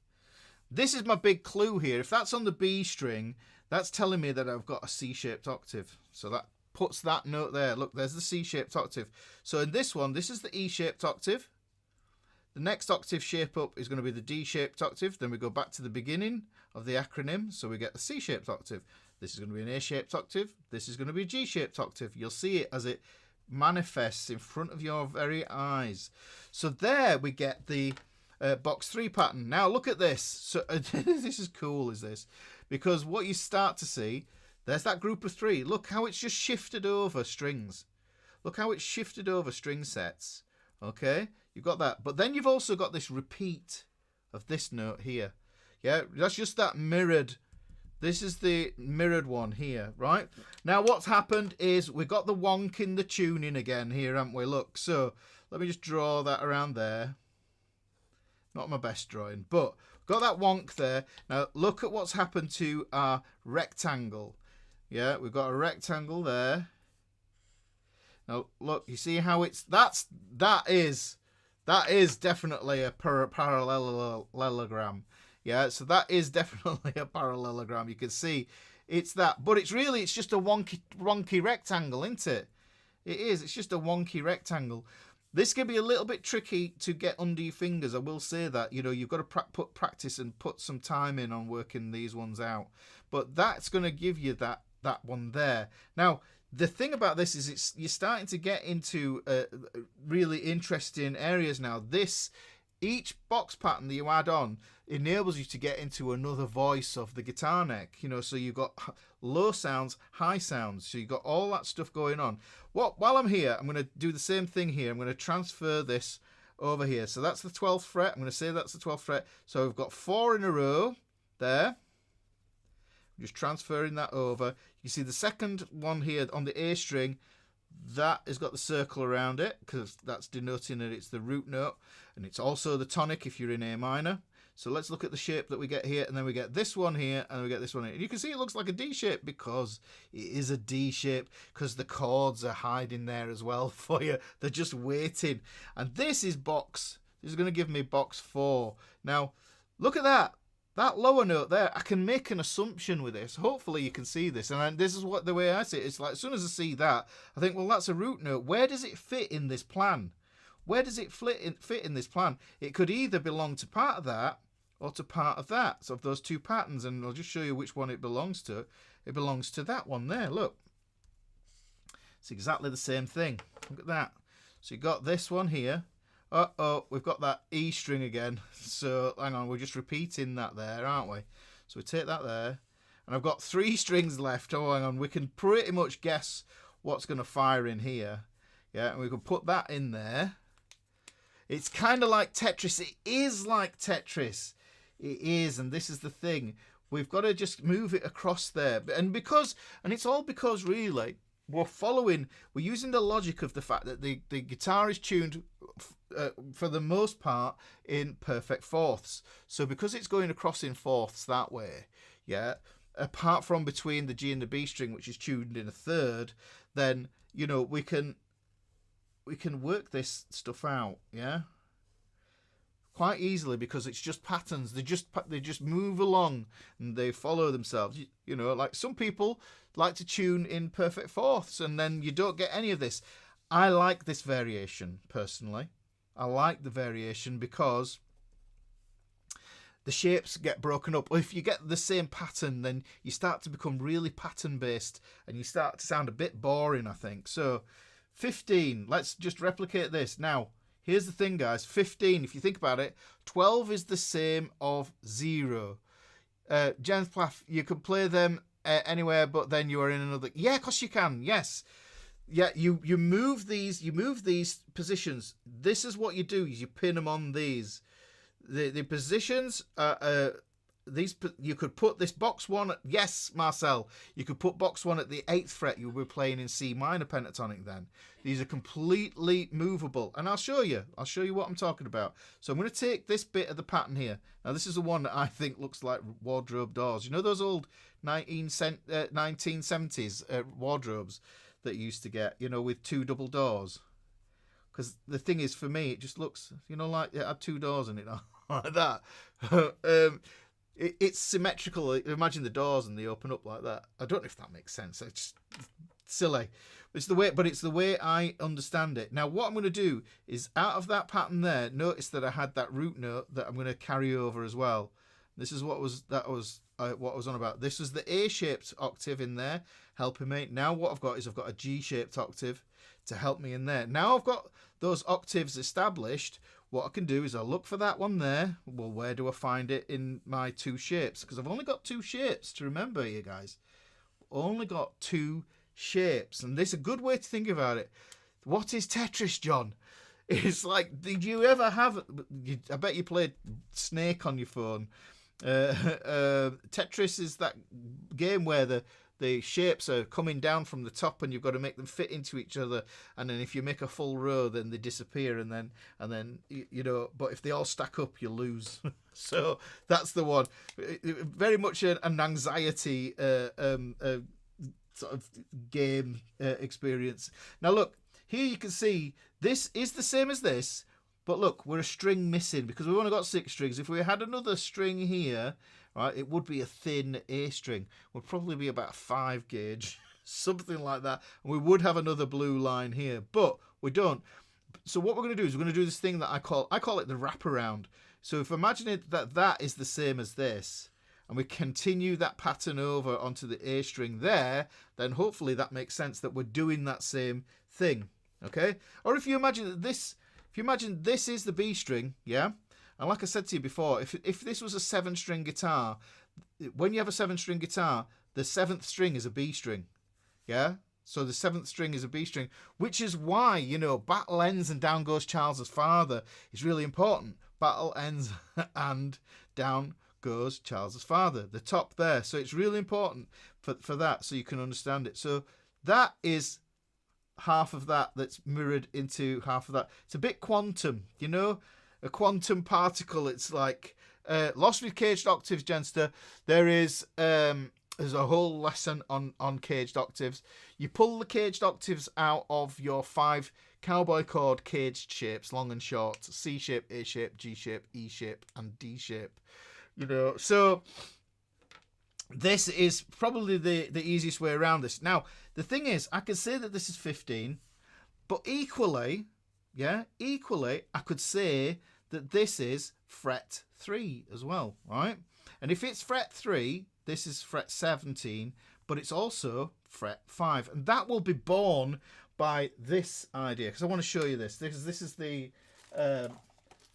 Speaker 1: This is my big clue here. If that's on the B string, that's telling me that I've got a C-shaped octave. So that puts that note there. Look, there's the C-shaped octave. So in this one, this is the E-shaped octave. The next octave shape up is going to be the D-shaped octave. Then we go back to the beginning of the acronym. So we get the C-shaped octave. This is going to be an A-shaped octave. This is going to be a G-shaped octave. You'll see it as it manifests in front of your very eyes. So there we get the box 3 pattern. Now look at this. So this is cool, is this? Because what you start to see, there's that group of 3. Look how it's just shifted over strings. Look how it's shifted over string sets. Okay, you've got that. But then you've also got this repeat of this note here. Yeah, that's just that mirrored. This is the mirrored one here, right? Now what's happened is we've got the wonk in the tuning again here, haven't we? Look, so let me just draw that around there. Not my best drawing, but got that wonk there. Now look at what's happened to our rectangle. Yeah, we've got a rectangle there. Now look, you see how it's that is definitely a parallelogram. Yeah, so that is definitely a parallelogram. You can see it's that, but it's just a wonky rectangle, isn't it? It is. It's just a wonky rectangle. This can be a little bit tricky to get under your fingers. I will say that, you know, you've got to put practice and put some time in on working these ones out. But that's going to give you that one there. Now, the thing about this is you're starting to get into really interesting areas now. Each box pattern that you add on enables you to get into another voice of the guitar neck, you know, so you've got low sounds, high sounds, so you've got all that stuff going on. While I'm here, I'm going to do the same thing here. I'm going to transfer this over here. So that's the 12th fret. I'm going to say that's the 12th fret. So we've got 4 in a row there. I'm just transferring that over. You see the second one here on the A string, that has got the circle around it because that's denoting that it's the root note, and it's also the tonic if you're in A minor. So let's look at the shape that we get here, and then we get this one here, and we get this one here. And you can see it looks like a D shape because it is a D shape, because the chords are hiding there as well for you. They're just waiting. And this is going to give me box 4. Now, look at that. That lower note there, I can make an assumption with this. Hopefully you can see this. And this is the way I see it. It's like as soon as I see that, I think, well, that's a root note. Where does it fit in this plan? Where does it fit in this plan? It could either belong to part of that or to part of that. So of those two patterns, and I'll just show you which one it belongs to. It belongs to that one there. Look. It's exactly the same thing. Look at that. So you got this one here. We've got that E string again. So hang on, we're just repeating that there, aren't we? So we take that there, and I've got 3 strings left. Oh, hang on, we can pretty much guess what's going to fire in here. Yeah, and we can put that in there. It's kind of like Tetris. It is like Tetris. It is, and this is the thing. We've got to just move it across there, and it's all because really we're using the logic of the fact that the guitar is tuned for the most part in perfect fourths. So because it's going across in fourths that way, yeah, apart from between the G and the B string, which is tuned in a third, then, you know, we can work this stuff out, yeah, quite easily, because it's just patterns. They just move along and they follow themselves. You know, like some people like to tune in perfect fourths, and then you don't get any of this. I like this variation personally. I like the variation because the shapes get broken up. If you get the same pattern, then you start to become really pattern based, and you start to sound a bit boring, I think. So 15, let's just replicate this. Now, here's the thing, guys. 15, if you think about it, 12 is the same of 0. Jen's Plath, you can play them anywhere, but then you are in another. Yeah, of course you can. Yes. Yeah, you move these positions. This is what you do. You pin them on these. The positions these, you could put this box 1 at, yes, Marcel, you could put box 1 at the 8th fret. You'll be playing in C minor pentatonic then. These are completely movable, and I'll show you what I'm talking about. So I'm going to take this bit of the pattern here. Now this is the one that I think looks like wardrobe doors. You know those old 1970s wardrobes that you used to get, you know, with 2 double doors? because the thing is, for me, it just looks, you know, like it had 2 doors in it, like that. It's symmetrical. Imagine the doors and they open up like that. I don't know if that makes sense. It's just silly. It's the way I understand it. Now, what I'm going to do is, out of that pattern there, notice that I had that root note that I'm going to carry over as well. This is what was what I was on about. This was the A-shaped octave in there, helping me. Now what I've got is I've got a G-shaped octave to help me in there. Now I've got those octaves established. What I can do is I'll look for that one there. Well, where do I find it in my 2 shapes? Because I've only got 2 shapes to remember here, guys. Only got 2 shapes. And this is a good way to think about it. What is Tetris, John? It's like, did you ever have... I bet you played Snake on your phone. Tetris is that game where the shapes are coming down from the top and you've got to make them fit into each other, and then if you make a full row then they disappear, and then you know, but if they all stack up you lose. So that's the one. Very much an anxiety sort of game experience. Now look, here you can see this is the same as this, but look, we're a string missing because we've only got 6 strings. If we had another string here, right, it would be a thin A string. Would probably be about 5 gauge, something like that. And we would have another blue line here, but we don't. So what we're going to do is we're going to do this thing that I call it the wraparound. So if imagine it that is the same as this, and we continue that pattern over onto the A string there, then hopefully that makes sense that we're doing that same thing. Okay? Or if you imagine that this is the B string, yeah? And like I said to you before, if this was a 7-string guitar, when you have a 7-string guitar, the 7th string is a B string, yeah? So the 7th string is a B string, which is why, you know, battle ends and down goes Charles's father is really important. Battle ends and down goes Charles's father, the top there. So it's really important for that, so you can understand it. So that is half of that's mirrored into half of that. It's a bit quantum, you know, a quantum particle. It's like Lost with Caged Octaves, Genster. There's a whole lesson on caged octaves. You pull the caged octaves out of your 5 cowboy chord caged shapes, long and short: C shape, A shape, G shape, E shape, and D shape. You know, so this is probably the easiest way around this. Now, the thing is, I could say that this is 15, but equally, I could say that this is fret 3 as well, right? And if it's fret 3, this is fret 17, but it's also fret 5. And that will be born by this idea, because I want to show you this. This is the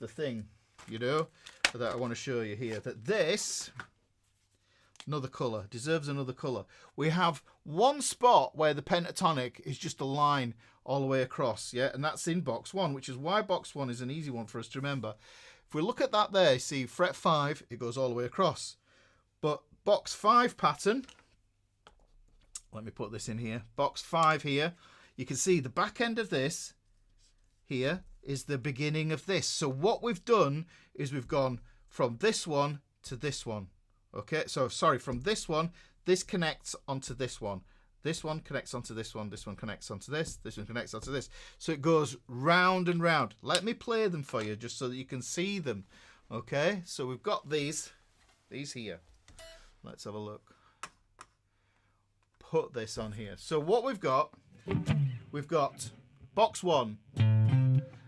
Speaker 1: thing, you know, that I want to show you here, that this... another colour, deserves another colour. We have one spot where the pentatonic is just a line all the way across, yeah, and that's in box 1, which is why box 1 is an easy one for us to remember. If we look at that there, see fret 5, it goes all the way across. But box 5 pattern, let me put this in here, box 5 here, you can see the back end of this here is the beginning of this. So what we've done is we've gone from this one to this one. Okay, so sorry, from this one, this connects onto this one. This one connects onto this one. This one connects onto this. This one connects onto this. So it goes round and round. Let me play them for you just so that you can see them. Okay, so we've got these here. Let's have a look. Put this on here. So what we've got box 1.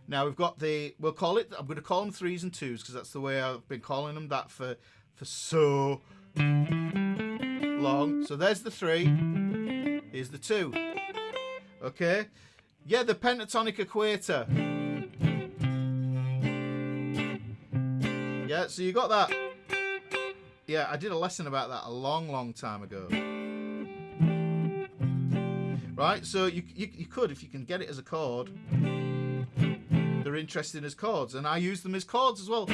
Speaker 1: Now we've got we'll call it, I'm going to call them 3s and 2s because that's the way I've been calling them that for so long. So there's the 3, here's the 2. Okay, yeah, the pentatonic equator. Yeah, so you got that. Yeah, I did a lesson about that a long time ago. Right, so you could, if you can get it as a chord, they're interesting as chords, and I use them as chords as well.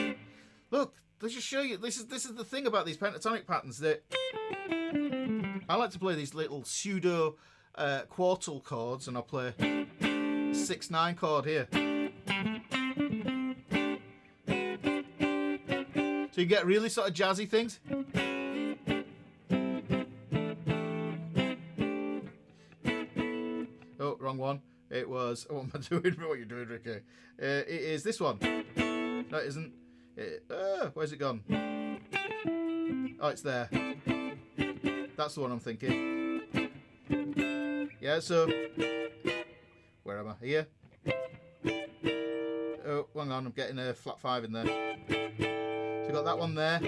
Speaker 1: Look, let's just show you. This is the thing about these pentatonic patterns, that I like to play these little pseudo quartal chords, and I'll play 6/9 chord here. So you get really sort of jazzy things. Oh, wrong one. It was... What am I doing? What are you doing, Ricky? It is this one. No, it isn't. Where's it gone? Oh, it's there. That's the one I'm thinking. Yeah, so... Where am I? Here? Oh, hang on. I'm getting a flat 5 in there. So you got that one there.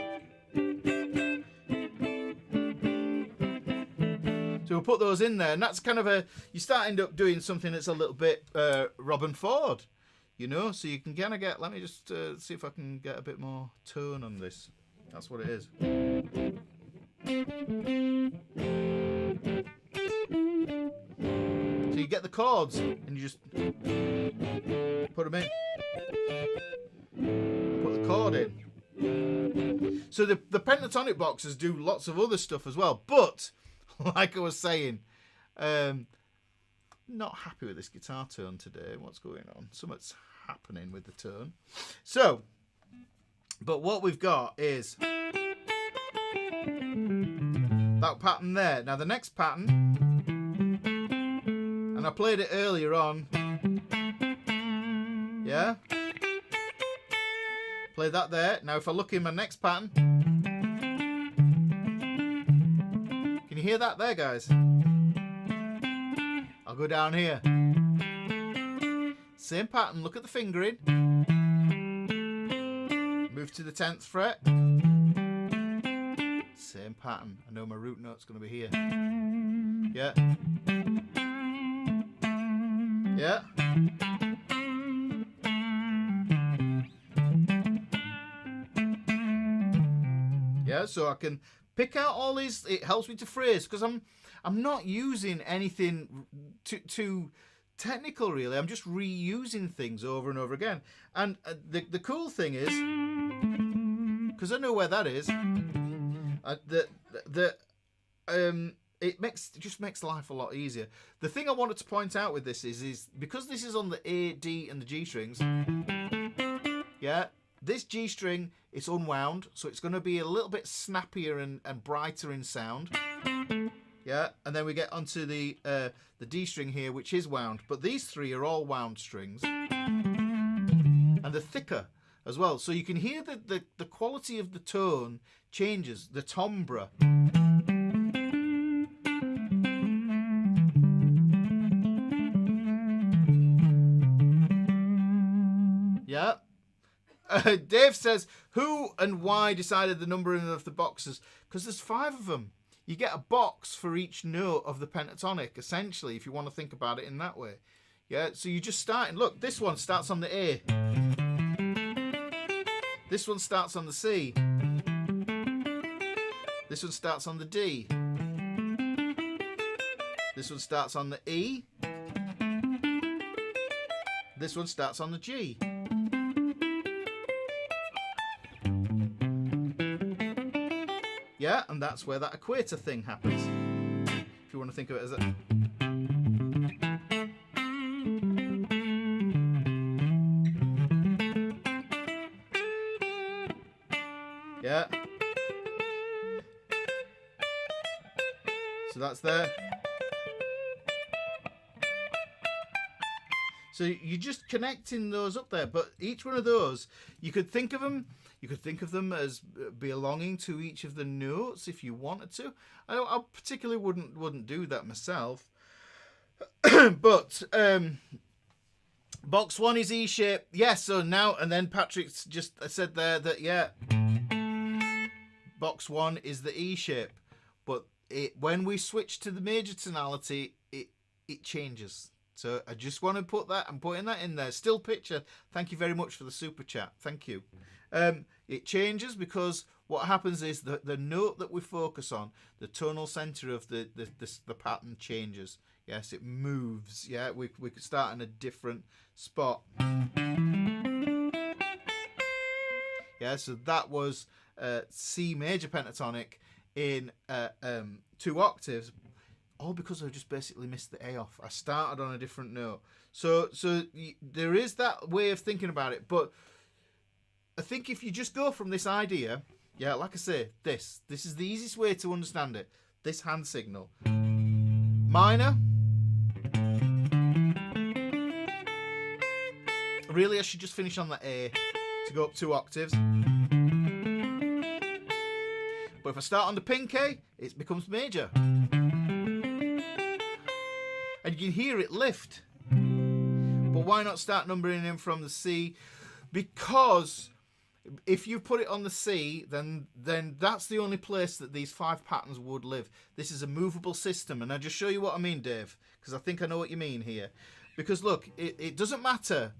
Speaker 1: So we'll put those in there, and that's kind of a... You start end up doing something that's a little bit Robin Ford, you know? So you can kind of get... Let me just see if I can get a bit more tone on this. That's what it is. So you get the chords, and you just put them in. Put the chord in. So the pentatonic boxes do lots of other stuff as well, but... Like I was saying, not happy with this guitar tone today. What's going on? Something's happening with the tone. So, but what we've got is that pattern there. Now the next pattern, and I played it earlier on. Yeah? Play that there. Now if I look in my next pattern, can you hear that there, guys? I'll go down here. Same pattern, look at the fingering. Move to the 10th fret. Same pattern. I know my root note's going to be here. Yeah. Yeah. Yeah, so I can pick out all these. It helps me to phrase because I'm not using anything too technical really. I'm just reusing things over and over again. And the cool thing is, because I know where that is, it just makes life a lot easier. The thing I wanted to point out with this is because this is on the A, D, and the G strings. Yeah. This G string is unwound, so it's going to be a little bit snappier and brighter in sound. Yeah, and then we get onto the D string here, which is wound. But these three are all wound strings. And they're thicker as well. So you can hear the quality of the tone changes, the timbre. Yeah. Dave says, who and why decided the numbering of the boxes? Because there's 5 of them. You get a box for each note of the pentatonic, essentially, if you want to think about it in that way. Yeah, so you just start, and look, this one starts on the A. This one starts on the C. This one starts on the D. This one starts on the E. This one starts on the G. Yeah, and that's where that equator thing happens. If you want to think of it as a... Yeah. So that's there. So you're just connecting those up there, but each one of those, you could think of them as belonging to each of the notes if you wanted to. I particularly wouldn't do that myself. But box 1 is E shape. Yes, so now, and then Patrick's just said there that, yeah, box 1 is the E shape. But when we switch to the major tonality, it changes. So I just want to put that, I'm putting that in there. Still picture, thank you very much for the super chat. Thank you. It changes because what happens is the note that we focus on, the tonal center of the pattern changes. Yes, it moves. Yeah, we could start in a different spot. Yeah, so that was C major pentatonic in 2 octaves. All because I just basically missed the A off. I started on a different note. So there is that way of thinking about it. But I think if you just go from this idea, yeah, like I say, this is the easiest way to understand it. This hand signal. Minor. Really, I should just finish on the A to go up 2 octaves. But if I start on the pink A, it becomes major. And you can hear it lift. But why not start numbering in from the C? Because if you put it on the C, then that's the only place that these 5 patterns would live. This is a movable system. And I'll just show you what I mean, Dave, because I think I know what you mean here. Because look, it doesn't matter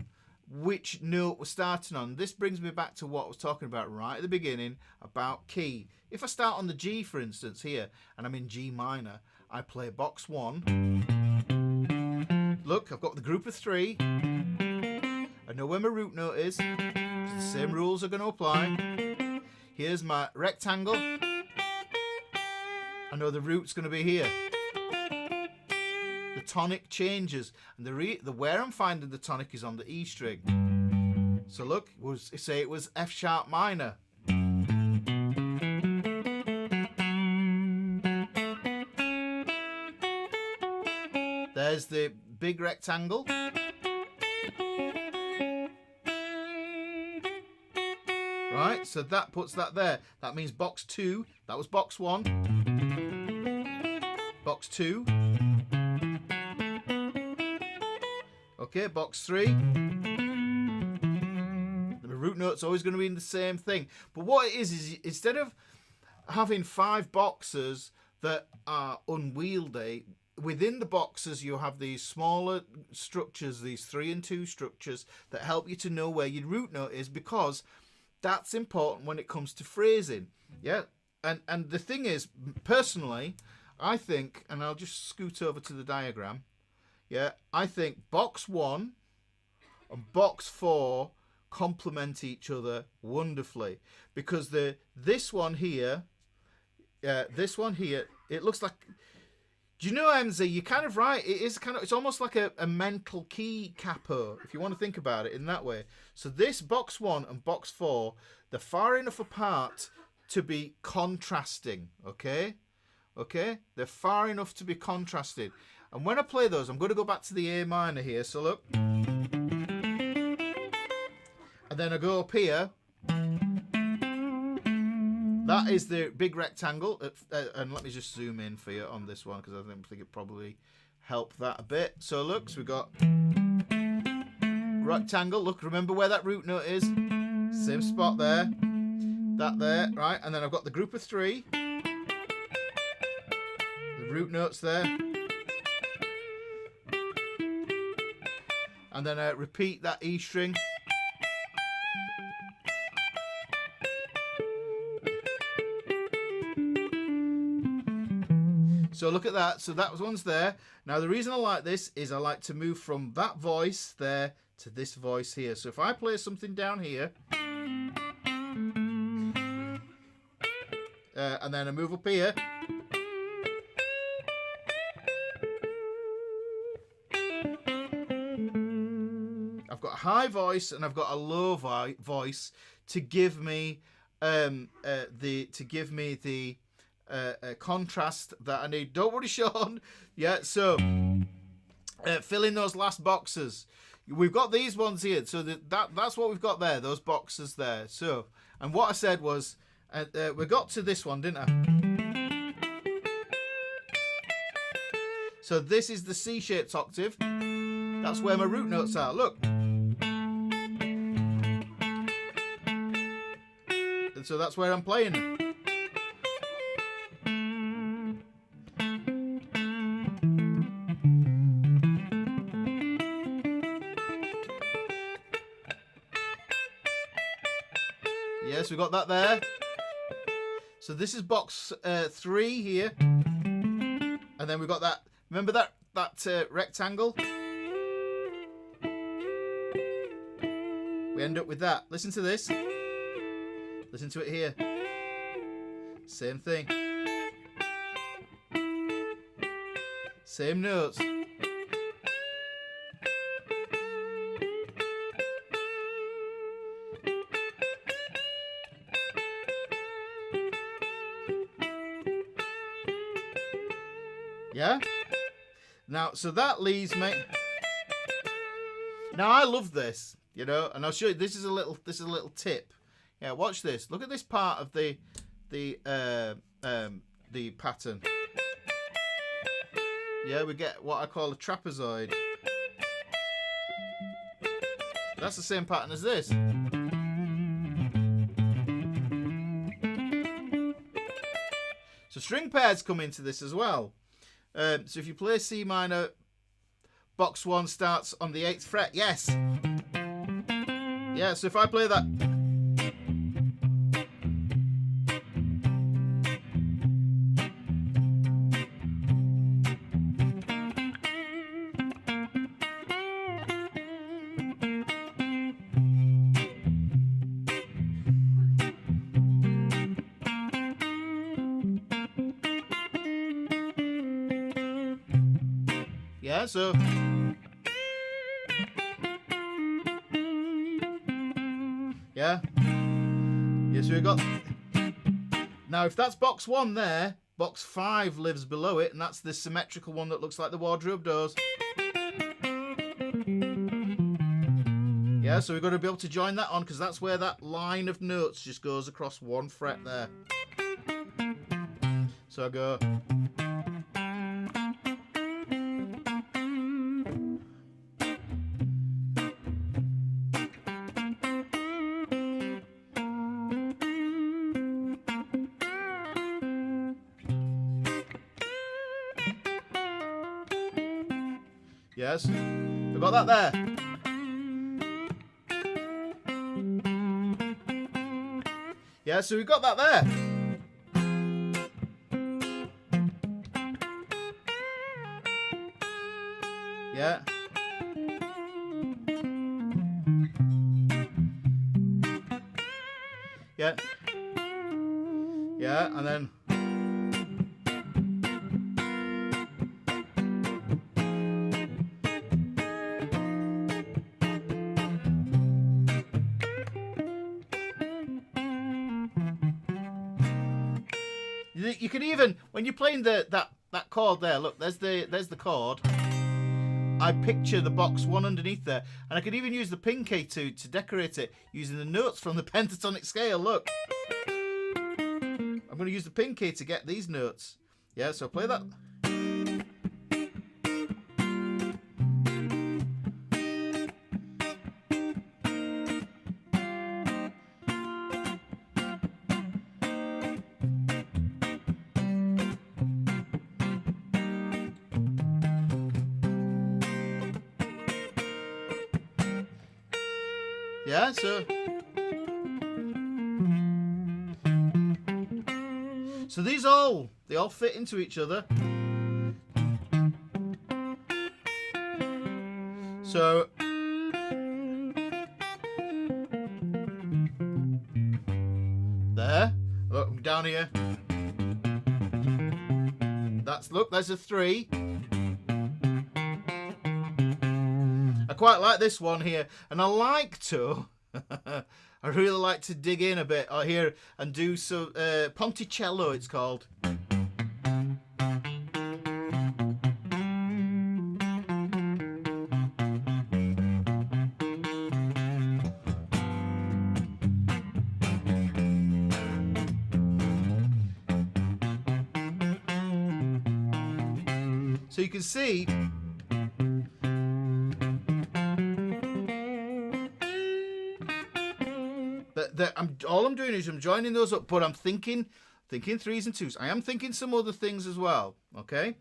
Speaker 1: which note we're starting on. This brings me back to what I was talking about right at the beginning about key. If I start on the G, for instance, here, and I'm in G minor, I play box 1. Look, I've got the group of 3. I know where my root note is. The same rules are going to apply. Here's my rectangle. I know the root's going to be here. The tonic changes, and the where I'm finding the tonic is on the E string. So look, say it was F sharp minor. There's the big rectangle. Right, so that puts that there. That means box 2. That was box 1. Box 2. Okay, box 3. The root note's always going to be in the same thing. But what it is instead of having 5 boxes that are unwieldy, within the boxes you have these smaller structures, these 3 and 2 structures that help you to know where your root note is, because that's important when it comes to phrasing. Yeah, and the thing is, personally, I think, and I'll just scoot over to the diagram. Yeah, I think box 1 and box 4 complement each other wonderfully, because this one here, it looks like. Do you know, Emza, you're kind of right. It's almost like a mental key capo, if you want to think about it in that way. So this box 1 and box 4, they're far enough apart to be contrasting, okay? Okay? They're far enough to be contrasted. And when I play those, I'm going to go back to the A minor here. So look. And then I go up here. That is the big rectangle. And let me just zoom in for you on this one, because I think it probably helped that a bit. So look, so we've got rectangle. Look, remember where that root note is? Same spot there. That there, right? And then I've got the group of 3. The root note's there. And then I repeat that E string. So look at that. So that one's there. Now the reason I like this is I like to move from that voice there to this voice here. So if I play something down here, and then I move up here, I've got a high voice and I've got a low voice to give me the contrast that I need. Don't worry, Sean. Yeah, so fill in those last boxes. We've got these ones here, so that's what we've got there, those boxes there. So, and what I said was, we got to this one, didn't I? So this is the C-shaped octave. That's where my root notes are. Look. And so that's where I'm playing. Yes, we got that there. So this is box 3 here, and then we've got that. Remember that rectangle? We end up with that. Listen to this. Listen to it here. Same thing. Same notes. Yeah? Now, so that leaves me... Now, I love this You know, and I'll show you. This is a little tip. Yeah, watch this. Look at this part of the pattern. Yeah, we get what I call a trapezoid. That's the same pattern as this. So string pairs come into this as well. So if you play C minor, box 1 starts on the 8th fret. Yes. Yeah, so if I play that. Yeah, so yeah, so we got now. If that's box 1 there, box 5 lives below it, and that's the symmetrical one that looks like the wardrobe doors. Yeah, so we've got to be able to join that on because that's where that line of notes just goes across 1 fret there. So I go. Yes, we've got that there. Yeah, so we've got that there. Yeah. Yeah. Yeah, and then. You can even, when you're playing that chord there, look, there's the chord. I picture the box 1 underneath there, and I could even use the pin key to decorate it using the notes from the pentatonic scale. Look, I'm going to use the pin key to get these notes. Yeah, so play that. Yeah, so these they all fit into each other. So there, look down here. There's a 3. I quite like this one here, and I really like to dig in a bit here and do some Ponticello, it's called. So you can see that all I'm doing is I'm joining those up, but I'm thinking 3s and 2s. I am thinking some other things as well. Okay,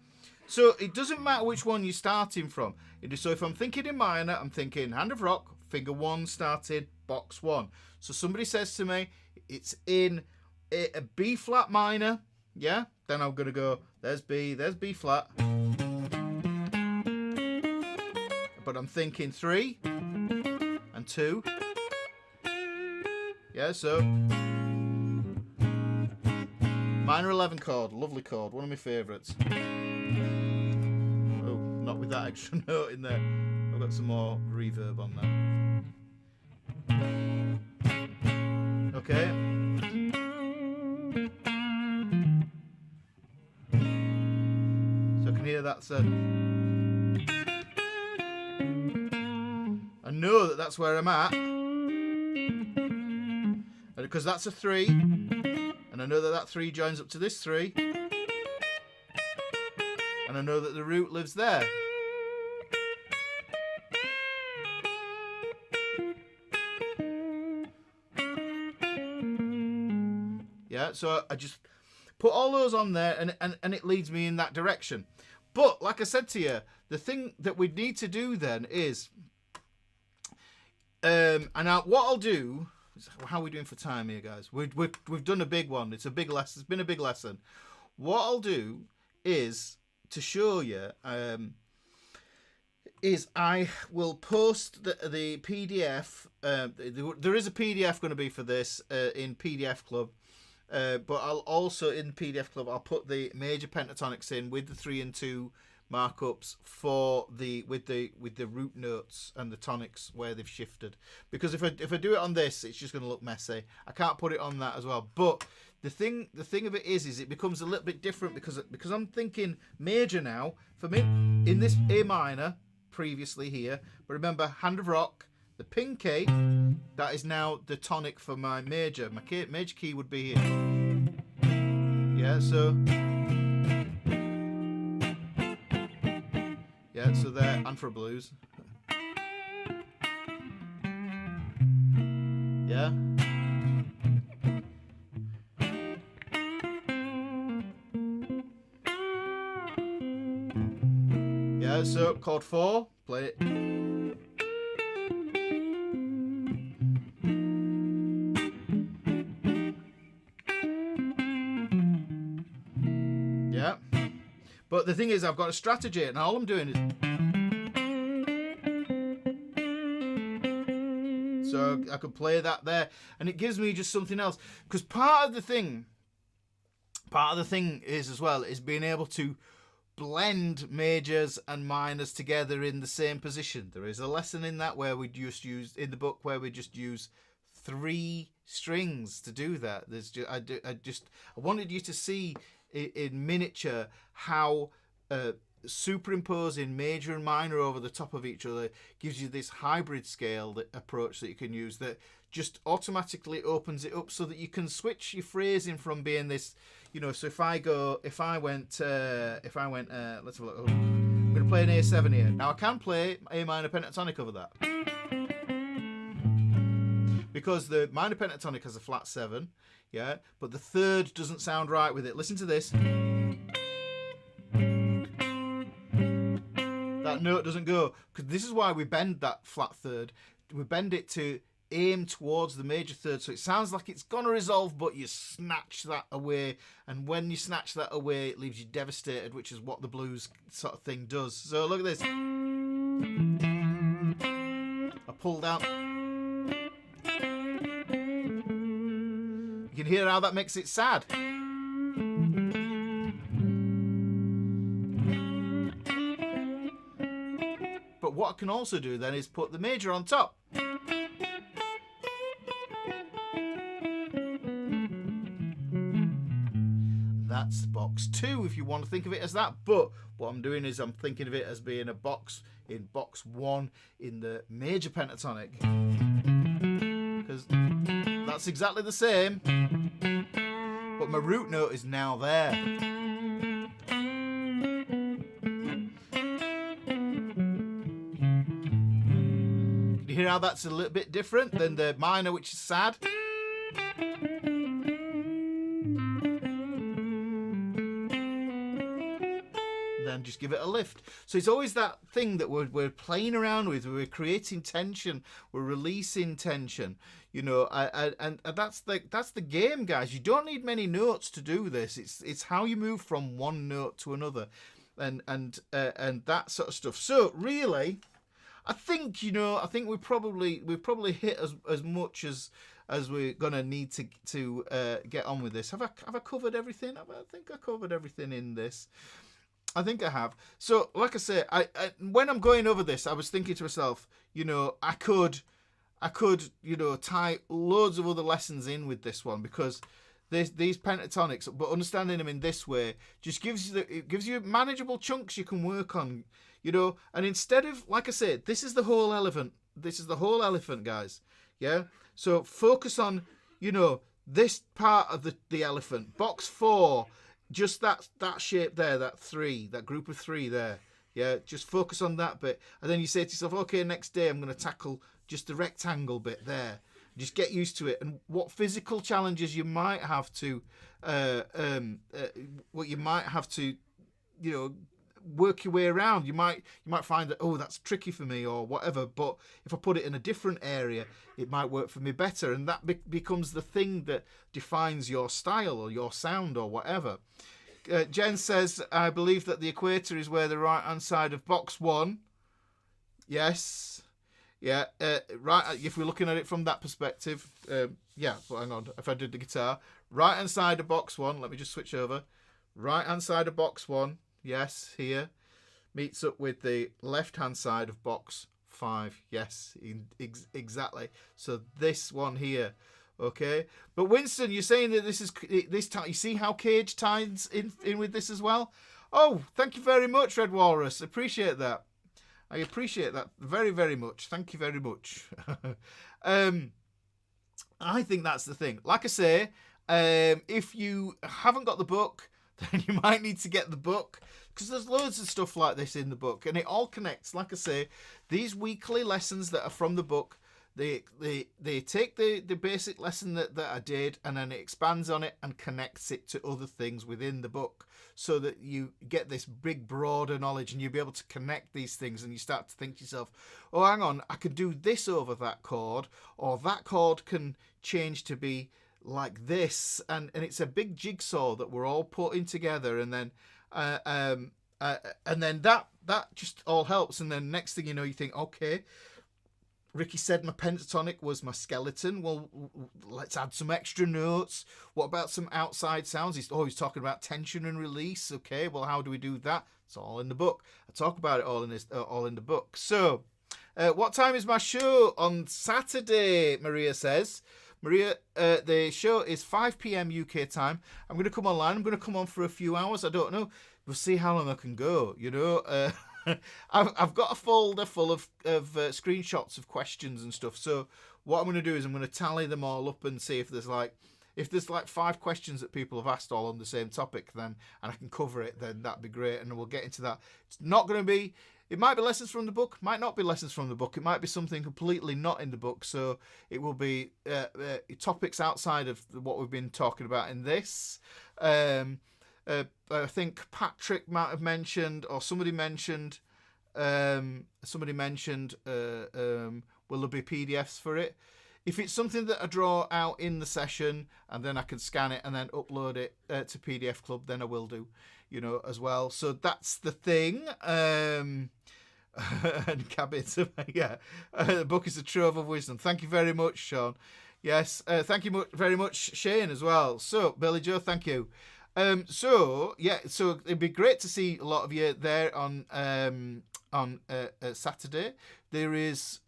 Speaker 1: so it doesn't matter which one you're starting from. So if I'm thinking in minor, I'm thinking hand of rock, finger 1 starting, box 1. So somebody says to me it's in a B flat minor, yeah, then I'm gonna go there's B flat, but I'm thinking 3 and 2. Yeah, so minor 11 chord, lovely chord, one of my favourites. Oh, not with that extra note in there. I've got some more reverb on that. Okay. So I can hear that's a know that that's where I'm at, because that's a 3, and I know that that 3 joins up to this 3, and I know that the root lives there. Yeah, so I just put all those on there, and it leads me in that direction. But like I said to you, the thing that we need to do then is, and now what I'll do, how are we doing for time here, guys? We've done a big one. It's a big lesson. It's been a big lesson. What I'll do is, to show you, is I will post the PDF. There is a PDF going to be for this in PDF Club. But I'll also, in PDF Club, I'll put the major pentatonics in with the 3 and 2 markups for with the root notes and the tonics where they've shifted. Because if I do it on this, it's just going to look messy. I can't put it on that as well. But the thing of it is it becomes a little bit different because I'm thinking major now for me in this A minor previously here. But remember, hand of rock. The pinky, that is now the tonic for my major. My major key would be here. Yeah, so. Yeah, so there, and for blues. Yeah. Yeah, so chord 4, play it. But the thing is, I've got a strategy, and all I'm doing is... So I could play that there, and it gives me just something else. Because part of the thing is as well, is being able to blend majors and minors together in the same position. There is a lesson in that where we just use, in the book, where we just use 3 strings to do that. There's just, I wanted you to see in miniature how superimposing major and minor over the top of each other gives you this hybrid scale approach that you can use that just automatically opens it up so that you can switch your phrasing from being this, you know. So if I went let's have a look. I'm going to play an A7 here. Now I can play A minor pentatonic over that because the minor pentatonic has a flat 7. Yeah, but the 3rd doesn't sound right with it. Listen to this. That note doesn't go, because this is why we bend that flat 3rd. We bend it to aim towards the major 3rd, so it sounds like it's gonna resolve, but you snatch that away, and when you snatch that away, it leaves you devastated, which is what the blues sort of thing does. So look at this. I pulled out. You can hear how that makes it sad. But what I can also do then is put the major on top. That's box 2 if you want to think of it as that. But what I'm doing is I'm thinking of it as being a box in box 1 in the major pentatonic. Because that's exactly the same, but my root note is now there. Can you hear how that's a little bit different than the minor, which is sad? Then just give it a lift. So it's always that thing that we're playing around with. We're creating tension. We're releasing tension. You know, and that's the game, guys. You don't need many notes to do this. It's how you move from one note to another, and that sort of stuff. So really, I think we've probably hit as much as we're gonna need to get on with this. Have I covered everything? I think I covered everything in this. I think I have. So, like I say, I when I'm going over this, I was thinking to myself, you know, I could, you know, tie loads of other lessons in with this one, because these pentatonics, but understanding them in this way just gives you manageable chunks you can work on, you know. And instead of, like I said, this is the whole element this is the whole elephant, guys. Yeah. So focus on, you know, this part of the elephant. Box 4, just that shape there, that group of 3 there. Yeah, just focus on that bit. And then you say to yourself, okay, next day I'm going to tackle just the rectangle bit there. Just get used to it. And what physical challenges you might have to, you know, work your way around. You might find that, oh, that's tricky for me or whatever, but if I put it in a different area, it might work for me better, and that becomes the thing that defines your style or your sound or whatever. Jen says, I believe that the equator is where the right hand side of box 1. Yes. Yeah, right. If we're looking at it from that perspective, yeah, but hang on, if I did the guitar, right hand side of box 1, let me just switch over, right hand side of box 1, yes, here, meets up with the left-hand side of box 5. Yes, exactly. So this one here, okay. But Winston, you're saying that this is this time. You see how Cage ties in with this as well. Oh, thank you very much, Red Walrus. Appreciate that. I appreciate that very, very much. Thank you very much. I think that's the thing. Like I say, if you haven't got the book, then you might need to get the book, because there's loads of stuff like this in the book, and it all connects. Like I say, these weekly lessons that are from the book, they take the basic lesson that I did, and then it expands on it and connects it to other things within the book, so that you get this big, broader knowledge, and you'll be able to connect these things, and you start to think to yourself, oh, hang on, I could do this over that chord, or that chord can change to be like this, and it's a big jigsaw that we're all putting together, and then that just all helps. And then next thing you know, you think, okay, Ricky said my pentatonic was my skeleton. Well, let's add some extra notes. What about some outside sounds? He's talking about tension and release. Okay, well, how do we do that? It's all in the book. I talk about it all in the book. So, what time is my show on Saturday? Maria says. Maria, the show is 5 p.m. UK time. I'm going to come online. I'm going to come on for a few hours. I don't know. We'll see how long I can go. You know, I've got a folder full of screenshots of questions and stuff. So what I'm going to do is I'm going to tally them all up and see if there's like 5 questions that people have asked all on the same topic, then, and I can cover it, then that'd be great. And we'll get into that. It's not going to be. It might be lessons from the book, might not be lessons from the book. It might be something completely not in the book. So it will be topics outside of what we've been talking about in this. I think Patrick might have mentioned, or somebody mentioned, will there be PDFs for it? If it's something that I draw out in the session and then I can scan it and then upload it to PDF Club, then I will do, you know, as well. So that's the thing. And Cabot, yeah, the book is a trove of wisdom. Thank you very much, Sean. Yes, thank you very much, Shane, as well. So, Billy Joe, thank you. So it'd be great to see a lot of you there on Saturday. There is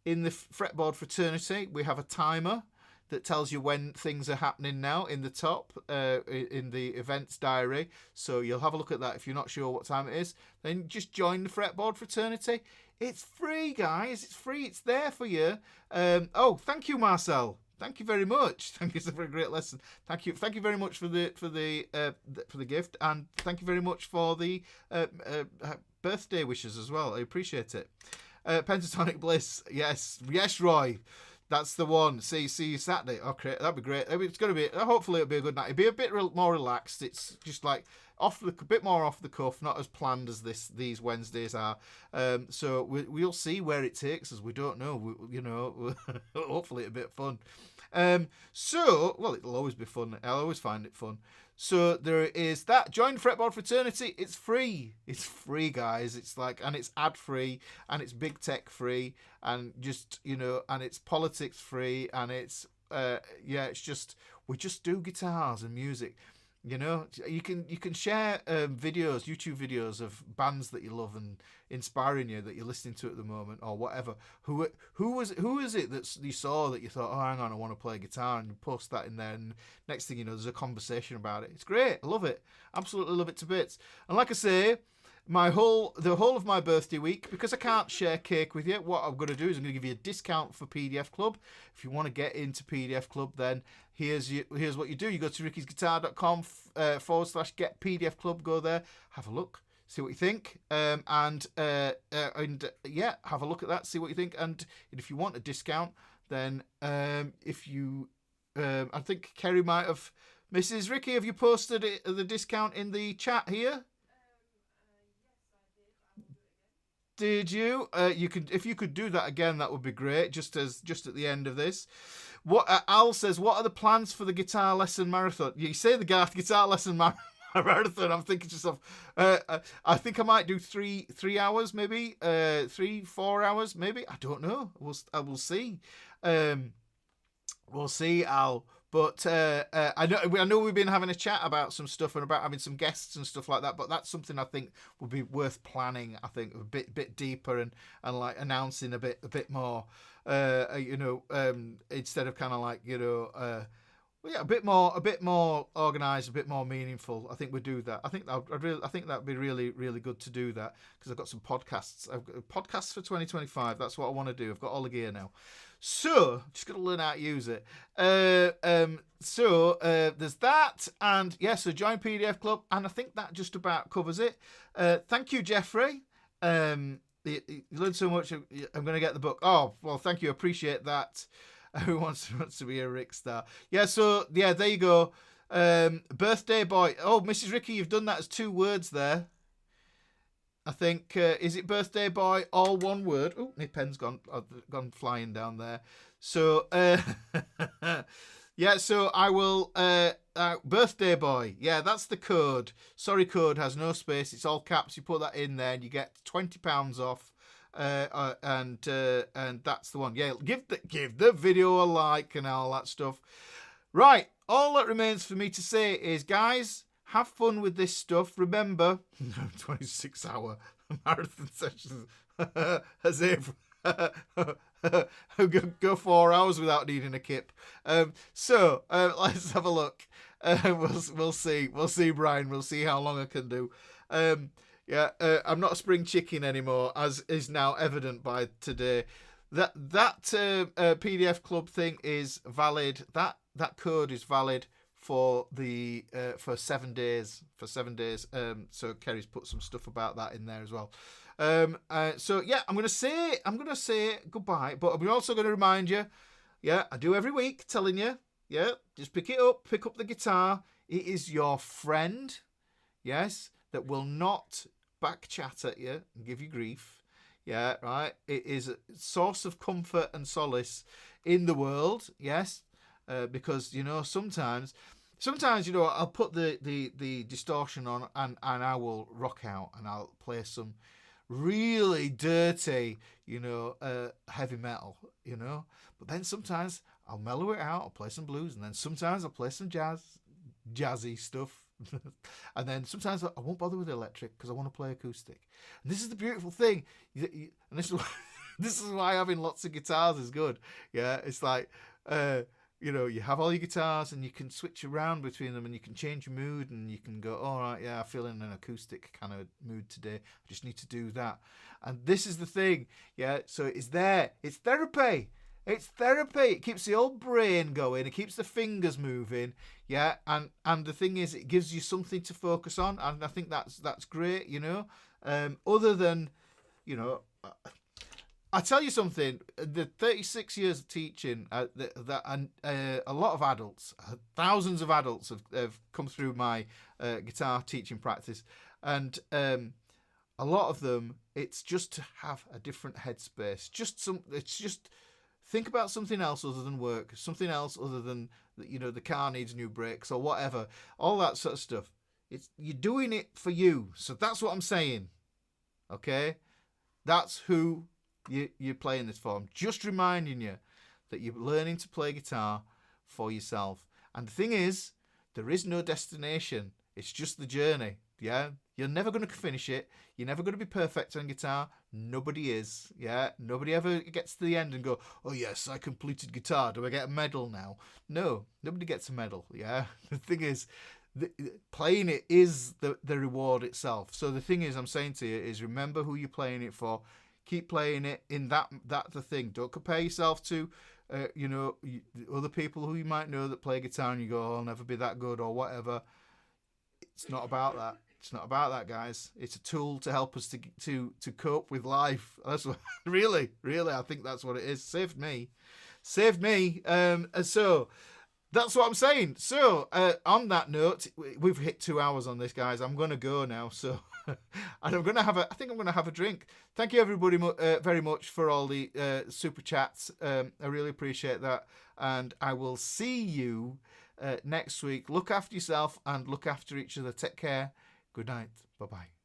Speaker 1: in the fretboard fraternity, we have a timer that tells you when things are happening now in the top, in the events diary. So you'll have a look at that if you're not sure what time it is. Then just join the fretboard fraternity. It's free, guys. It's free. It's there for you. Oh, thank you, Marcel. Thank you very much. Thank you for a great lesson. Thank you very much for the gift, and thank you very much for the birthday wishes as well. I appreciate it. Pentatonic Bliss. Yes, Roy. That's the one. See you Saturday. Okay, that'd be great. It's going to be. Hopefully, it'll be a good night. It'll be a bit more relaxed. It's just like a bit more off the cuff, not as planned as these Wednesdays are. So we'll see where it takes us. We don't know. Hopefully, it'll be a bit fun. It'll always be fun. I'll always find it fun. So there is that. Join the Fretboard Fraternity. It's free. It's free, guys. It's and it's ad free, and it's big tech free, and just, and it's politics free, and it's it's just, we just do guitars and music. You can share YouTube videos of bands that you love and inspiring you, that you're listening to at the moment, or whatever. Who is it that you saw that you thought, oh, hang on, I want to play guitar, and you post that in there, and next thing you know, there's a conversation about it. It's great. I love it. Absolutely love it to bits. And like I say, the whole of my birthday week, because I can't share cake with you, what I'm going to do is I'm going to give you a discount for PDF Club. If you want to get into PDF Club, then here's what you do. You go to rickysguitar.com /get PDF Club. Go there, have a look, see what you think, and yeah, have a look at that, see what you think, and if you want a discount, then if you, I think Kerry might have, Mrs. Ricky, have you posted the discount in the chat here? Did you? You could, if you could do that again, that would be great. Just at the end of this, what Al says, what are the plans for the guitar lesson marathon? You say the guitar lesson marathon. I'm thinking to myself, I think I might do 3 hours, maybe 3-4 hours, maybe. I don't know. I will see. We'll see, Al. But I know we've been having a chat about some stuff and about having some guests and stuff like that. But that's something I think would be worth planning. I think a bit deeper and like announcing a bit more. Instead of kind of like a bit more organised, a bit more meaningful. I think we'd do that. I think that'd be really, really good to do that, because I've got some podcasts. I've got podcasts for 2025. That's what I want to do. I've got all the gear now. So, just got to learn how to use it. So, there's that. And, yeah, so join PDF Club. And I think that just about covers it. Thank you, Jeffrey. You learned so much. I'm going to get the book. Oh, well, thank you. Appreciate that. Who wants to be a Rick star? Yeah, so, yeah, there you go. Birthday boy. Oh, Mrs. Ricky, you've done that as 2 words there. I think, is it birthday boy, all one word? Oh, my pen's gone flying down there. So, yeah, so I will, birthday boy. Yeah, that's the code. Sorry, code has no space. It's all caps. You put that in there and you get £20 off. And that's the one. Yeah, give the video a like and all that stuff. Right, all that remains for me to say is, guys, have fun with this stuff. Remember, 26-hour marathon sessions. As if go 4 hours without needing a kip. So let's have a look. We'll see. We'll see, Brian. We'll see how long I can do. Yeah, I'm not a spring chicken anymore, as is now evident by today. That PDF Club thing is valid. That code is valid for 7 days. So Kerry's put some stuff about that in there as well. So yeah, I'm gonna say goodbye, but I'm also going to remind you. Yeah, I do every week, telling you. Yeah, just pick up the guitar. It is your friend, yes, that will not back chat at you and give you grief. Yeah, right. It is a source of comfort and solace in the world. Yes, because sometimes I'll put the distortion on and I will rock out and I'll play some really dirty heavy metal. But then sometimes I'll mellow it out. I'll play some blues, and then sometimes I'll play some jazzy stuff. And then sometimes I won't bother with the electric because I want to play acoustic. And this is the beautiful thing. And this is why having lots of guitars is good. Yeah, it's like, you have all your guitars and you can switch around between them and you can change your mood and you can go, all right, yeah, I feel in an acoustic kind of mood today. I just need to do that. And this is the thing. Yeah, so it's there. It's therapy. It's therapy. It keeps the old brain going. It keeps the fingers moving. Yeah, and the thing is, it gives you something to focus on, and I think that's great. Other than, I tell you something. The 36 years of teaching, a lot of adults, thousands of adults have come through my guitar teaching practice, and a lot of them, it's just to have a different headspace. It's just. Think about something else other than work, something else other than, the car needs new brakes or whatever, all that sort of stuff. You're doing it for you. So that's what I'm saying. Okay? That's who you're playing this for. I'm just reminding you that you're learning to play guitar for yourself. And the thing is, there is no destination. It's just the journey. Yeah? You're never going to finish it. You're never going to be perfect on guitar. Nobody is. Yeah. Nobody ever gets to the end and go, oh yes, I completed guitar. Do I get a medal now? No, nobody gets a medal. Yeah. The thing is, playing it is the reward itself. So the thing is, I'm saying to you is, remember who you're playing it for. Keep playing it in that the thing. Don't compare yourself to other people who you might know that play guitar and you go, oh, I'll never be that good or whatever. It's not about that. It's not about that, guys. It's a tool to help us to cope with life. That's what, really, I think that's what it is. Saved me. And so that's what I'm saying. So on that note, we've hit 2 hours on this, guys. I'm going to go now. So and I think I'm going to have a drink. Thank you, everybody, very much for all the super chats. I really appreciate that. And I will see you next week. Look after yourself and look after each other. Take care. Good night. Bye-bye.